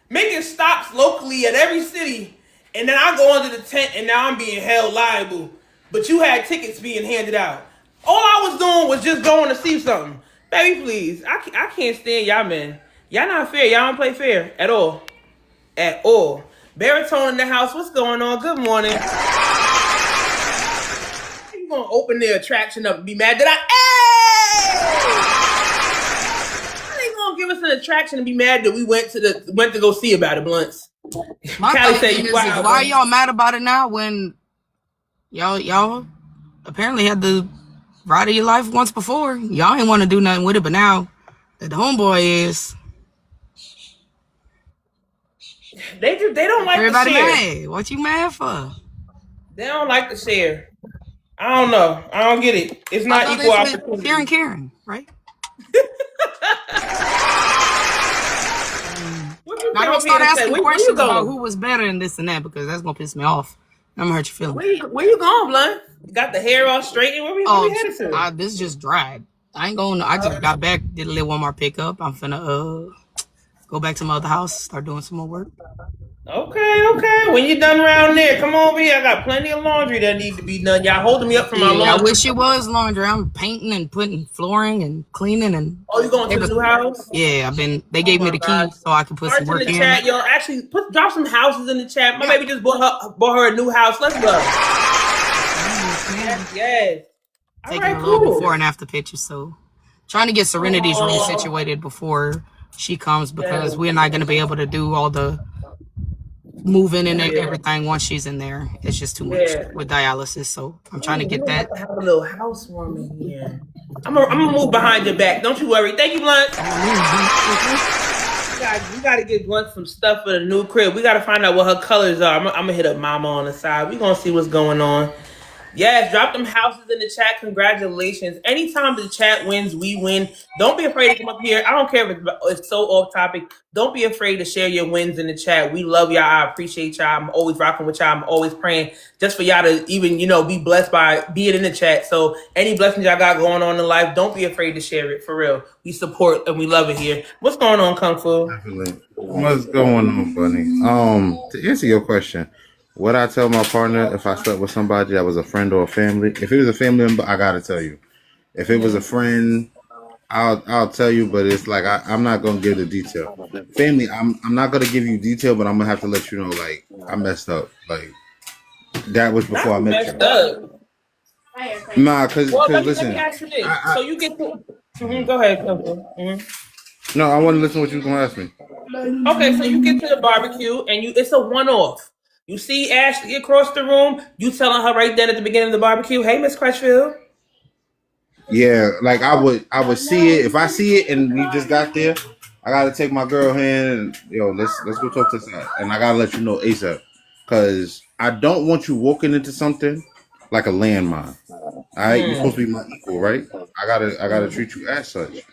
making stops locally at every city, and then I go under the tent and now I'm being held liable. But you had tickets being handed out. All I was doing was just going to see something. Baby, please. I can't stand y'all, man. Y'all not fair. Y'all don't play fair at all. At all. Baritone in the house. What's going on? Good morning. You gonna open the attraction up and be mad that I ain't gonna give us an attraction and be mad that we went to go see about it, Blunts. My Callie thing said, is, wow, why y'all mad about it now when y'all apparently had the ride of your life once before? Y'all ain't want to do nothing with it, but now that the homeboy is, they don't like everybody to share. mad. What you mad for? They don't like to share. I don't know. I don't get it. It's not equal opportunity. Sharing, caring, right? What Now don't start asking questions about who was better and this and that because that's gonna piss me off. I'm gonna hurt your feelings. Where you going, Blunt? Got the hair all straightened? Where we headed to? This just dried. I ain't going. I just got back, did a little Walmart pickup. I'm finna go back to my other house, start doing some more work. Okay. When you done around there, come over here. I got plenty of laundry that need to be done. Y'all holding me up for my laundry. I wish it was laundry. I'm painting and putting flooring and cleaning and. Oh, you going to the new house? Yeah, They gave me the key so I can put some work in. Chat, yo. Actually, drop some houses in the chat. My baby just bought her a new house. Let's go. Yes. Taking a little before and after pictures. So, trying to get Serenity's room situated before she comes because we're not going to be able to do all the moving and everything once she's in there. It's just too much with dialysis. So I'm trying to get that. Have a little housewarming here. I'm gonna move behind your back. Don't you worry. Thank you, Blunt. We gotta get Blunt some stuff for the new crib. We gotta find out what her colors are. I'm gonna hit up Mama on the side. We gonna see what's going on. Yes, drop them houses in the chat. Congratulations. Anytime the chat wins, we win. Don't be afraid to come up here. I don't care if it's so off topic. Don't be afraid to share your wins in the chat. We love y'all. I appreciate y'all. I'm always rocking with y'all. I'm always praying just for y'all to even, be blessed by being in the chat. So any blessings y'all got going on in life, don't be afraid to share it. For real. We support and we love it here. What's going on, Kung Fu? Definitely. What's going on, Bunny? To answer your question, would I tell my partner if I slept with somebody that was a friend or a family? If it was a family member, I gotta tell you. If it was a friend, I'll tell you, but it's like I'm not gonna give the detail. Family, I'm not gonna give you detail, but I'm gonna have to let you know, like, I messed up. Like, that was before I met you. Nah, cause listen. So you get to go ahead, Kung Fu. No, I want to listen to what you was gonna ask me. Okay, so you get to the barbecue and it's a one-off. You see Ashley across the room, you telling her right then at the beginning of the barbecue, hey, Miss Crutchfield. Yeah, like I would see it. If I see it and we just got there, I gotta take my girl hand and let's go talk to side. And I gotta let you know ASAP. Cause I don't want you walking into something like a landmine. All right, you're supposed to be my equal, right? I gotta treat you as such.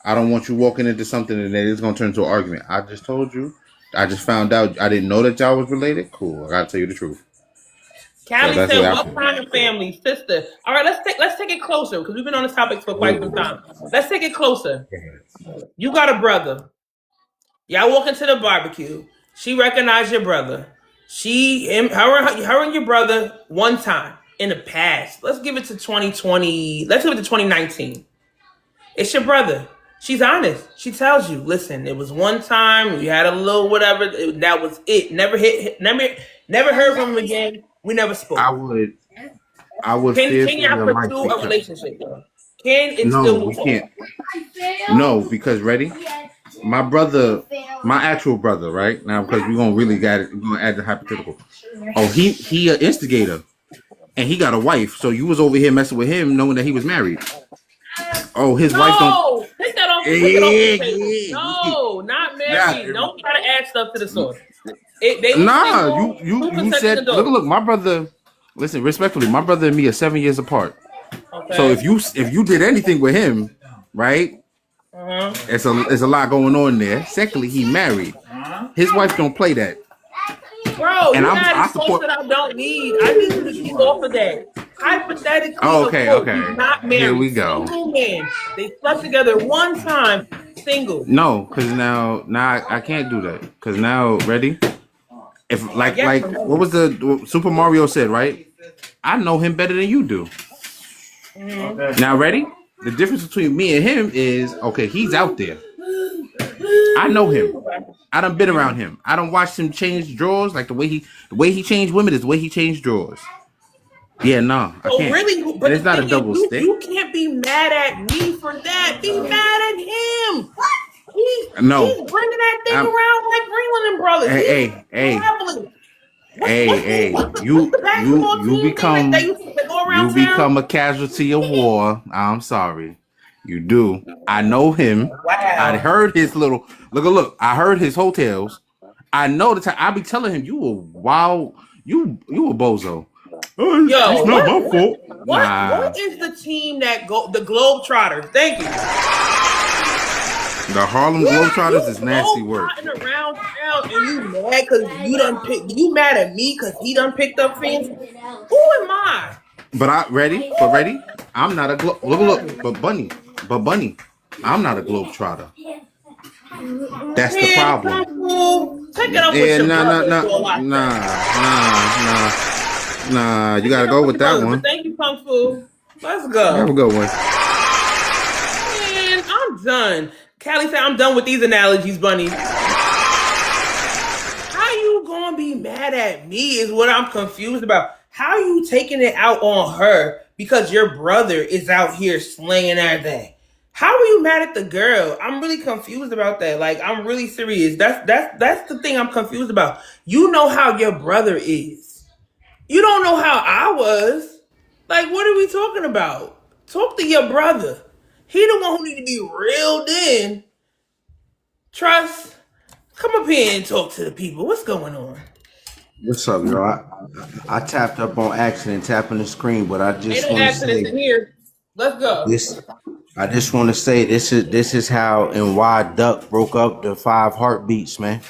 I don't want you walking into something and then it's gonna turn into an argument. I just told you. I just found out. I didn't know that y'all was related. Cool. I gotta tell you the truth. Callie said, "What kind of family, sister?" All right, let's take it closer because we've been on this topic for quite some time. Let's take it closer. You got a brother. Y'all walk into the barbecue. She recognized your brother. Her and your brother one time in the past. Let's give it to 2020. Let's give it to 2019. It's your brother. She's honest. She tells you, listen, it was one time, we had a little whatever, that was it. Never heard from him again. We never spoke. I would Can y'all pursue a relationship though? We can't. No, because ready? My brother, my actual brother, right? Now because we're gonna add the hypothetical. Oh, he an instigator. And he got a wife, so you was over here messing with him knowing that he was married. Oh, his wife don't. Take that off. The table. No, not married. Yeah. Don't try to add stuff to the source. You said. Look. My brother. Listen, respectfully, my brother and me are 7 years apart. Okay. So if you did anything with him, right? It's a lot going on there. Secondly, he married. His wife don't play that. Bro, and I support that I don't need. I need you to keep off of that. Hypothetically, okay. Not married. Here we go. Single man. They slept together one time. Single. No, because now I can't do that. Because now, ready? If like what was the Super Mario said, right? I know him better than you do. Now, ready? The difference between me and him is he's out there. I know him. I done been around him. I done watched him change drawers. Like the way he changed women is the way he changed drawers. Yeah, no, I can't. Really, but it's not a double stick. You can't be mad at me for that. Be mad at him. He's bringing that thing around like Greenland and Brothers. Hey, you become a casualty of war. I'm sorry. You do. I know him. Wow. I heard his little look. I heard his hotels. I know the time. I be telling him you a wild, you a bozo. Yo, it's not my fault. What is the team that go the Globetrotters? Thank you. The Harlem Globetrotters You is nasty globe work. trotting around town and you mad because you mad at me because he done picked up fence? Who am I? But ready? I'm not a look, but Bunny, I'm not a Globetrotter. That's the Man, problem. take it up with Yeah, your brother. nah. You gotta go with that one. Thank you, Kung Fu. Let's go. Have a good one. Man, I'm done. Callie said I'm done with these analogies, Bunny. How you gonna be mad at me is what I'm confused about. How you taking it out on her because your brother is out here slaying everything? How are you mad at the girl? I'm really confused about that. Like, I'm really serious. That's the thing I'm confused about. You know how your brother is. You don't know how I was. Like, what are we talking about? Talk to your brother. He the one who need to be reeled in. Trust. Come up here and talk to the people. What's going on? What's up, yo? I tapped up on accident, tapping the screen, but I Ain't just no want to accidents in say here. Let's go. this. I just want to say this is how and why Duck broke up the 5 heartbeats, man.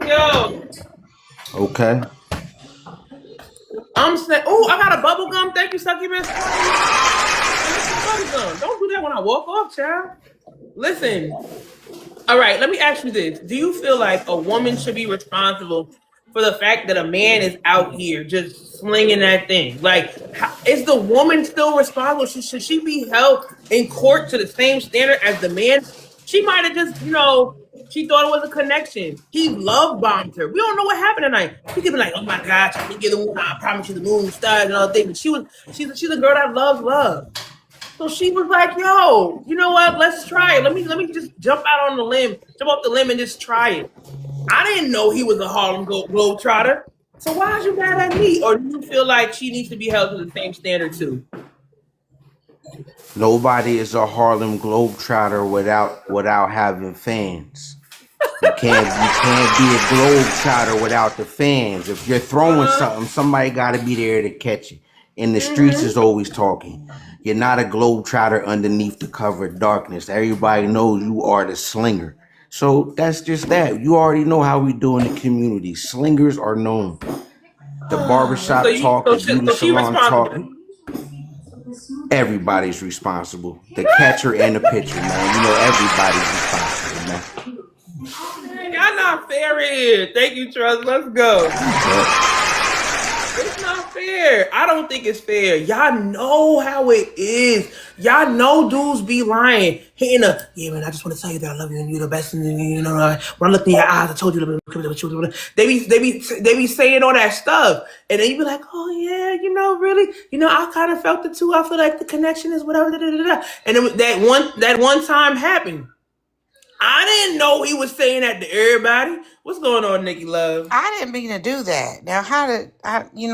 Yo, Okay. I'm saying, oh, I got a bubble gum. Thank you, Succubus. Bubble gum. Don't do that when I walk off, child. Listen. All right, let me ask you this. Do you feel like a woman should be responsible for the fact that a man is out here just slinging that thing? Like, is the woman still responsible? Should she be held in court to the same standard as the man? She might have just, she thought it was a connection. He love bombed her. We don't know what happened tonight. She could be like, oh my gosh, I can get the moon. I promise you the moon, stars, and all the things. She's a girl that loves love. So she was like, yo, you know what? Let's try it. Let me just jump off the limb and just try it. I didn't know he was a Harlem Globetrotter. So why are you mad at me? Or do you feel like she needs to be held to the same standard too? Nobody is a Harlem Globetrotter without having fans. You can't be a Globetrotter without the fans. If you're throwing something, somebody got to be there to catch it. And the streets is always talking. You're not a Globetrotter underneath the cover of darkness. Everybody knows you are the slinger. So that's just that. You already know how we do in the community. Slingers are known. The barbershop talk, the beauty salon talk. Everybody's responsible. The catcher and the pitcher, man. You know everybody's responsible, man. Y'all not fair here. Thank you, Trust. Let's go. It's not fair. I don't think it's fair. Y'all know how it is. Y'all know dudes be lying. Yeah, man, I just want to tell you that I love you and you're the best. And when I looked in your eyes, I told you. They be saying all that stuff, and then you be like, oh yeah, really, I kind of felt it too. I feel like the connection is whatever. And then that one time happened. I didn't know he was saying that to everybody. What's going on, Nikki Love? I didn't mean to do that. Now,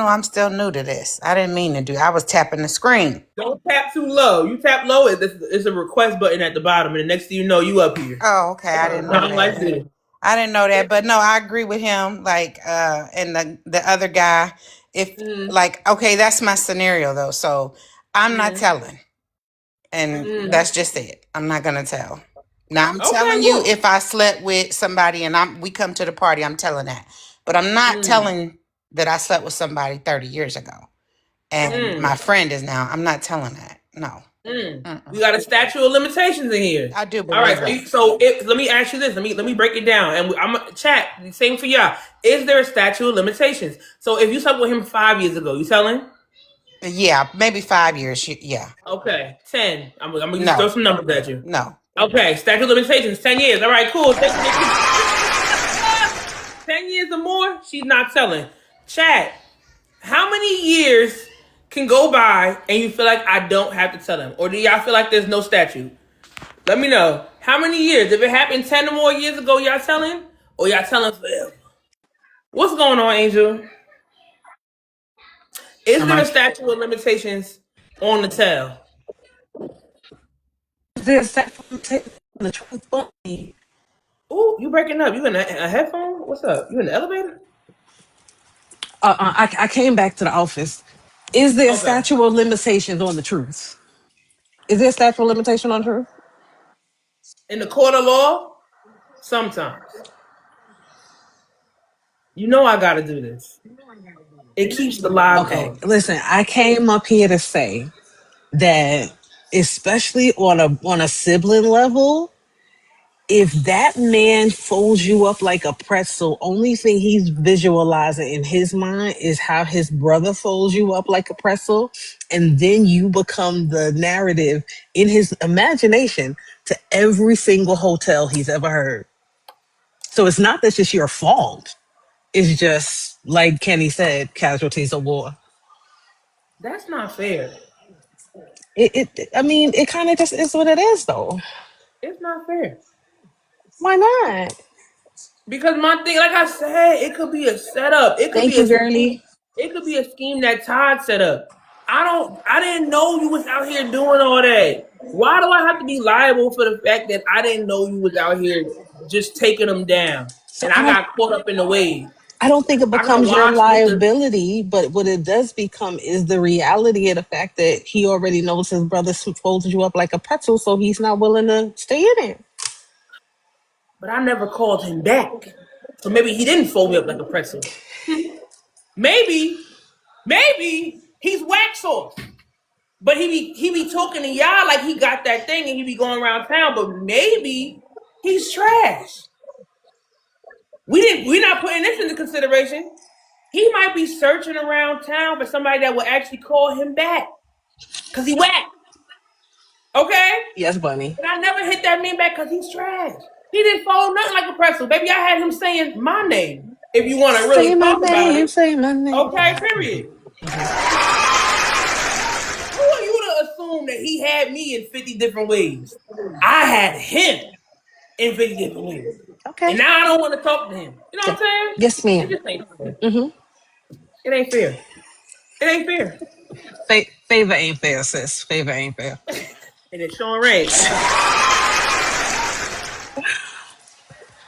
I'm still new to this. I didn't mean to do. I was tapping the screen. Don't tap too low. You tap low, it's a request button at the bottom, and the next thing you know, you up here. Oh, okay. I didn't know that. I didn't know that, but no, I agree with him. Like, and the other guy, okay, that's my scenario though. So I'm not telling, and that's just it. I'm not gonna tell. Now I'm telling you, if I slept with somebody and we come to the party, I'm telling that. But I'm not telling that I slept with somebody 30 years ago. And my friend is now. I'm not telling that. No. You got a statute of limitations in here. I do. All right. So let me ask you this. Let me break it down. And I'm gonna chat. Same for y'all. Is there a statute of limitations? So if you slept with him 5 years ago, you telling? Yeah, maybe 5 years. Yeah. Okay. 10. I'm gonna just throw some numbers at you. No. Okay, statute of limitations, 10 years. All right, cool. 10 years or more, she's not selling. Chat, how many years can go by and you feel like I don't have to tell them? Or do y'all feel like there's no statute? Let me know. How many years? If it happened 10 or more years ago, y'all telling? Or y'all telling forever? What's going on, Angel? Is there a statute of limitations on the tell? There's that on the truth phone. Ooh, you breaking up? You in a headphone? What's up? You in the elevator? I came back to the office. Is there a statute of limitations on the truth? Is there a statute of limitation on truth? In the court of law, sometimes. You know I gotta do this. It keeps the live Okay, going. listen, I came up here to say that, especially on a sibling level, if that man folds you up like a pretzel, only thing he's visualizing in his mind is how his brother folds you up like a pretzel, and then you become the narrative in his imagination to every single hotel he's ever heard. So it's not that it's your fault. It's just like Kenny said, casualties of war. That's not fair. I mean, it kind of just is what it is, though. It's not fair. Why not? Because my thing, like I said, it could be a setup. It could Thank be a you, scheme. girlie. It could be a scheme that Todd set up. I didn't know you was out here doing all that. Why do I have to be liable for the fact that I didn't know you was out here just taking them down? So And I got caught up in the wave. I don't think it I got becomes your washed with the. liability, but what it does become is the reality of the fact that he already knows his brother folded you up like a pretzel, so he's not willing to stay in it. But I never called him back. So maybe he didn't fold me up like a pretzel. Maybe he's wax sauce. But he be talking to y'all like he got that thing and he be going around town, but maybe he's trash. We're not putting this into consideration. He might be searching around town for somebody that will actually call him back. Cause he whack. Okay? Yes, bunny. But I never hit that man back because he's trash. He didn't follow nothing like a pretzel. Baby, I had him saying my name. If you want to really Say my talk about name, it. say my name. Okay, period. Who are you to assume that he had me in 50 different ways? I had him in 50 different ways. Okay. And now I don't want to talk to him. You know what I'm saying? Yes, ma'am. It just ain't fair. Mm-hmm. It ain't fair. It ain't fair. Favor ain't fair, sis. Favor ain't fair. And it's showing red.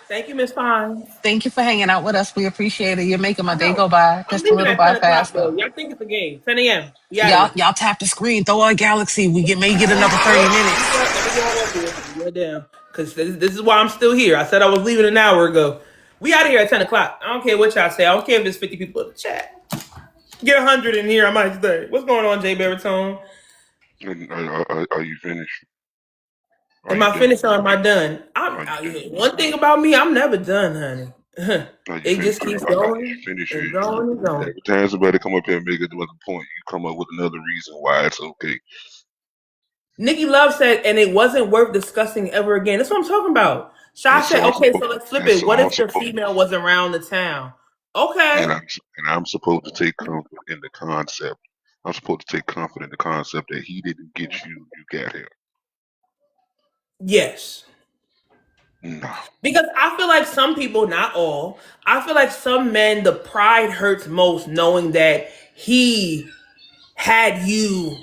Thank you, Miss Fine. Thank you for hanging out with us. We appreciate it. You're making my day go I'm by just a leaving little at by 10 o'clock, faster. though. Y'all think it's a game. 10 a.m. Y'all tap the screen. Throw our galaxy. We may get another 30 minutes. Let me go down. Because this is why I'm still here. I said I was leaving an hour ago. We out of here at 10 o'clock. I don't care what y'all say. I don't care if there's 50 people in the chat. Get 100 in here. I might stay. What's going on, Jay Baritone? Are you finished? Am I finished or am I done? One thing about me, I'm never done, honey. It just keeps going and going and going. Every time somebody come up here and make another point, you come up with another reason why it's okay. Nikki Love said, and it wasn't worth discussing ever again. That's what I'm talking about. Shah said, okay, so let's flip it. What if the female was around the town? Okay. And I'm supposed to take comfort in the concept. I'm supposed to take comfort in the concept that he didn't get you, you got him. Yes. No. Because I feel like some people, not all, I feel like some men, the pride hurts most knowing that he had you,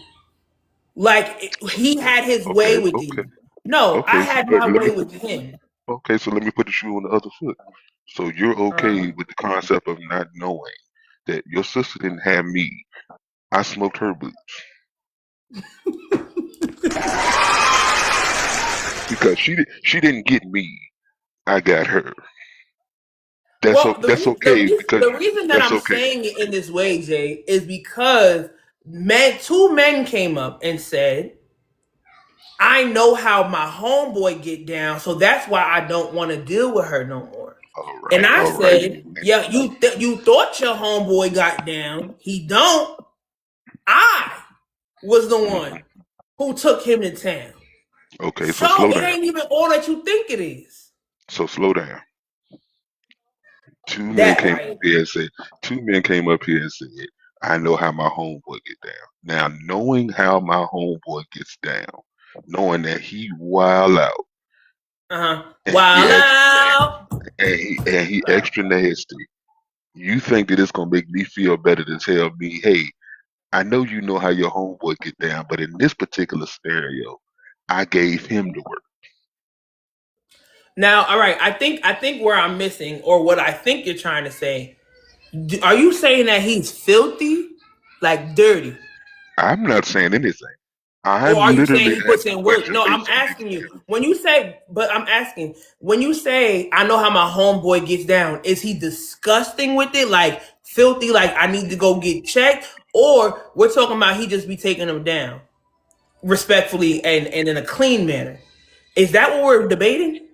like he had his way with you. No, I had my way with him. Okay, so let me put the shoe on the other foot. So you're okay with the concept of not knowing that your sister didn't have me. I smoked her boots. Because she didn't get me. I got her. That's okay. The reason that I'm saying it in this way, Jay, is because two men came up and said, I know how my homeboy get down, so that's why I don't want to deal with her no more. And I said, yeah, you thought your homeboy got down. He don't. I was the one who took him to town. Okay, so slow it down. ain't even all that you think it is. So slow down. Two men came up here and said, I know how my homeboy get down. Now, knowing how my homeboy gets down, knowing that he wild out. Wild out. And he extra nasty. You think that it's gonna make me feel better to tell me, hey, I know you know how your homeboy get down, but in this particular scenario, I gave him the work. Now, all right, I think where I'm missing, or what I think you're trying to say, are you saying that he's filthy, like dirty? I'm not saying anything. Or I'm are you saying literally he puts asking in work? questions No, I'm based on what asking you you. When you say, but I'm asking, when you say, I know how my homeboy gets down, is he disgusting with it? Like filthy, like I need to go get checked? Or we're talking about he just be taking them down respectfully and in a clean manner? Is that what we're debating?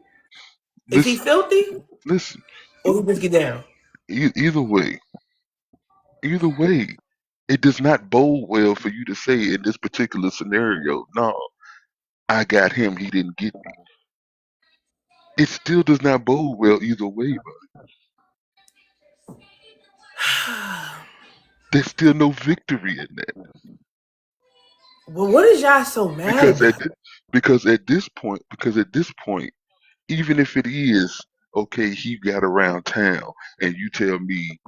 Is he listen, filthy listen. or he just get down? Either way, either way, it does not bode well for you to say in this particular scenario, no, I got him, he didn't get me. It still does not bode well either way, but there's still no victory in that. Well, what is y'all so mad Because about? because at this point, even if it is okay, he got around town, and you tell me,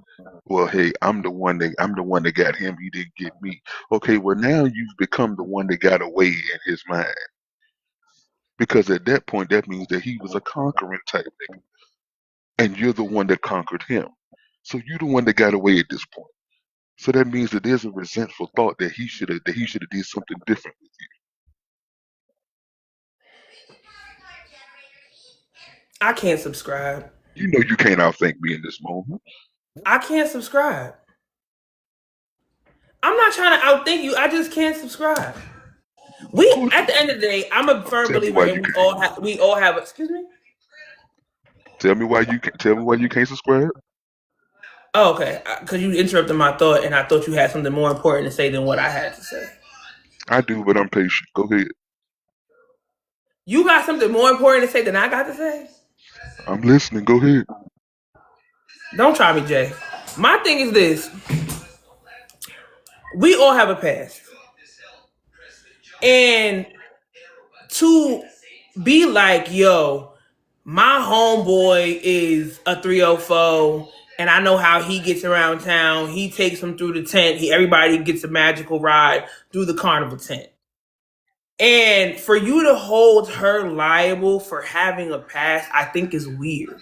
well, hey, I'm the one that got him, he didn't get me. Okay, well now you've become the one that got away in his mind. Because at that point, that means that he was a conquering type nigga, and you're the one that conquered him. So you're the one that got away at this point. So that means that there's a resentful thought that he should have did something different with I can't subscribe. you. You know you can't outthink me in this moment. I can't subscribe. I'm not trying to outthink you. I just can't subscribe. We at the end of the day, I'm a firm Tell me believer, why and you can't. we all have. Excuse me. Tell me why you can. Tell me why you can't subscribe. Oh, okay. Because you interrupted my thought, and I thought you had something more important to say than what I had to say. I do, but I'm patient. Go ahead. You got something more important to say than I got to say? I'm listening. Go ahead. Don't try me, Jay. My thing is this: we all have a past, and to be like, yo, my homeboy is a 304 and I know how he gets around town. He takes them through the tent. Everybody gets a magical ride through the carnival tent. And for you to hold her liable for having a past, I think is weird.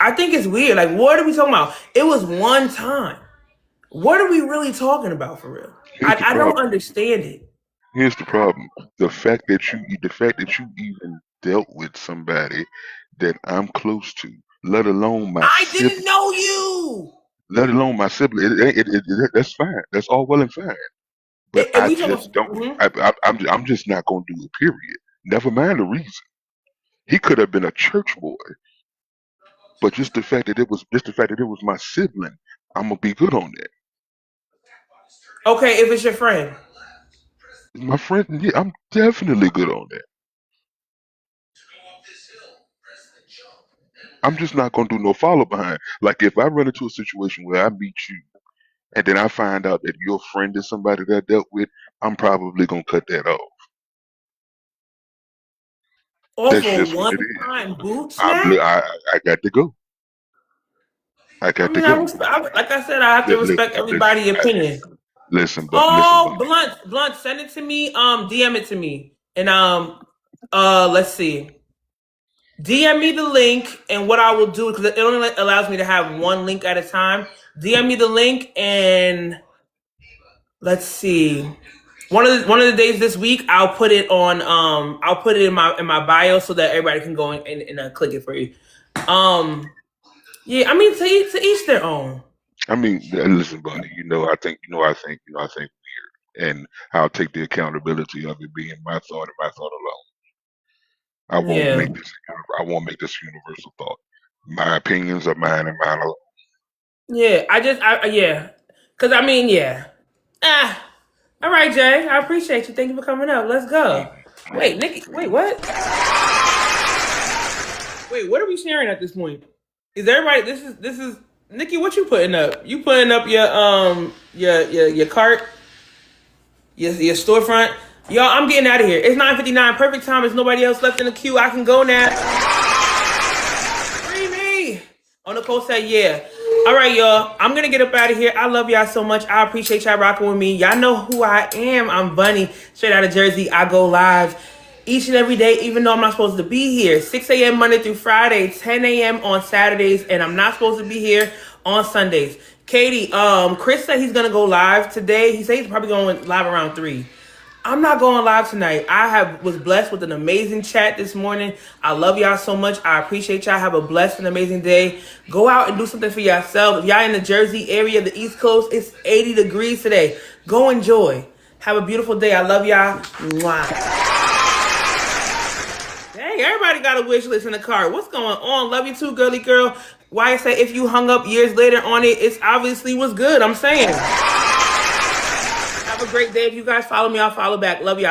I think it's weird. Like, what are we talking about? It was one time. What are we really talking about for real? Here's the I don't problem. understand it. Here's the problem. The fact that you even dealt with somebody that I'm close to, let alone my I sibling, didn't know you. let alone my sibling. That's fine. That's all well and fine. But And I we talking just don't. about, I'm just not gonna do it. Period. Never mind the reason. He could have been a church boy, but just the fact that it was my sibling, I'm gonna be good on that. okay, if it's your friend. My friend, yeah, I'm definitely good on that. I'm just not gonna do no follow behind. Like if I run into a situation where I meet you and then I find out that your friend is somebody that I dealt with, I'm probably gonna cut that off. Off That's a just what it one is. time boot snap? I got to go. I I got to mean, go. like I said, I have to respect everybody's opinion. Listen, Oh, Blunt, send it to me. DM it to me, and let's see. DM me the link, and what I will do because it only allows me to have one link at a time. DM me the link, and let's see. One of the days this week, I'll put it on. I'll put it in my bio so that everybody can go and click it for you. Yeah, I mean to each their own. I mean, listen, buddy. I think weird, and I'll take the accountability of it being my thought and my thought alone. Yeah. I won't make this universal thought. My opinions are mine and mine alone. Yeah, yeah. Because, I mean, yeah. All right, Jay. I appreciate you. Thank you for coming up. Let's go. Wait, Nikki. Wait, what? Wait, what are we sharing at this point? Is everybody, this is, Nikki, what you putting up? You putting up your cart? Your storefront? Y'all, I'm getting out of here. It's 9:59. Perfect time. There's nobody else left in the queue. I can go now. Free me. Oh, Nicole said, yeah. All right, y'all. I'm going to get up out of here. I love y'all so much. I appreciate y'all rocking with me. Y'all know who I am. I'm Bunny, straight out of Jersey. I go live each and every day, even though I'm not supposed to be here. 6 a.m. Monday through Friday, 10 a.m. on Saturdays, and I'm not supposed to be here on Sundays. Katie, Chris said he's going to go live today. He said he's probably going live around 3. I'm not going live tonight. Was blessed with an amazing chat this morning. I love y'all so much. I appreciate y'all. Have a blessed and amazing day. Go out and do something for yourself. If y'all in the Jersey area, the East Coast, it's 80 degrees today. Go enjoy. Have a beautiful day. I love y'all. Mwah. Dang, everybody got a wish list in the car. What's going on? Love you too, girly girl. Why I say if you hung up years later on it, it's obviously was good. I'm saying. Have a great day. If you guys follow me, I'll follow back. Love y'all.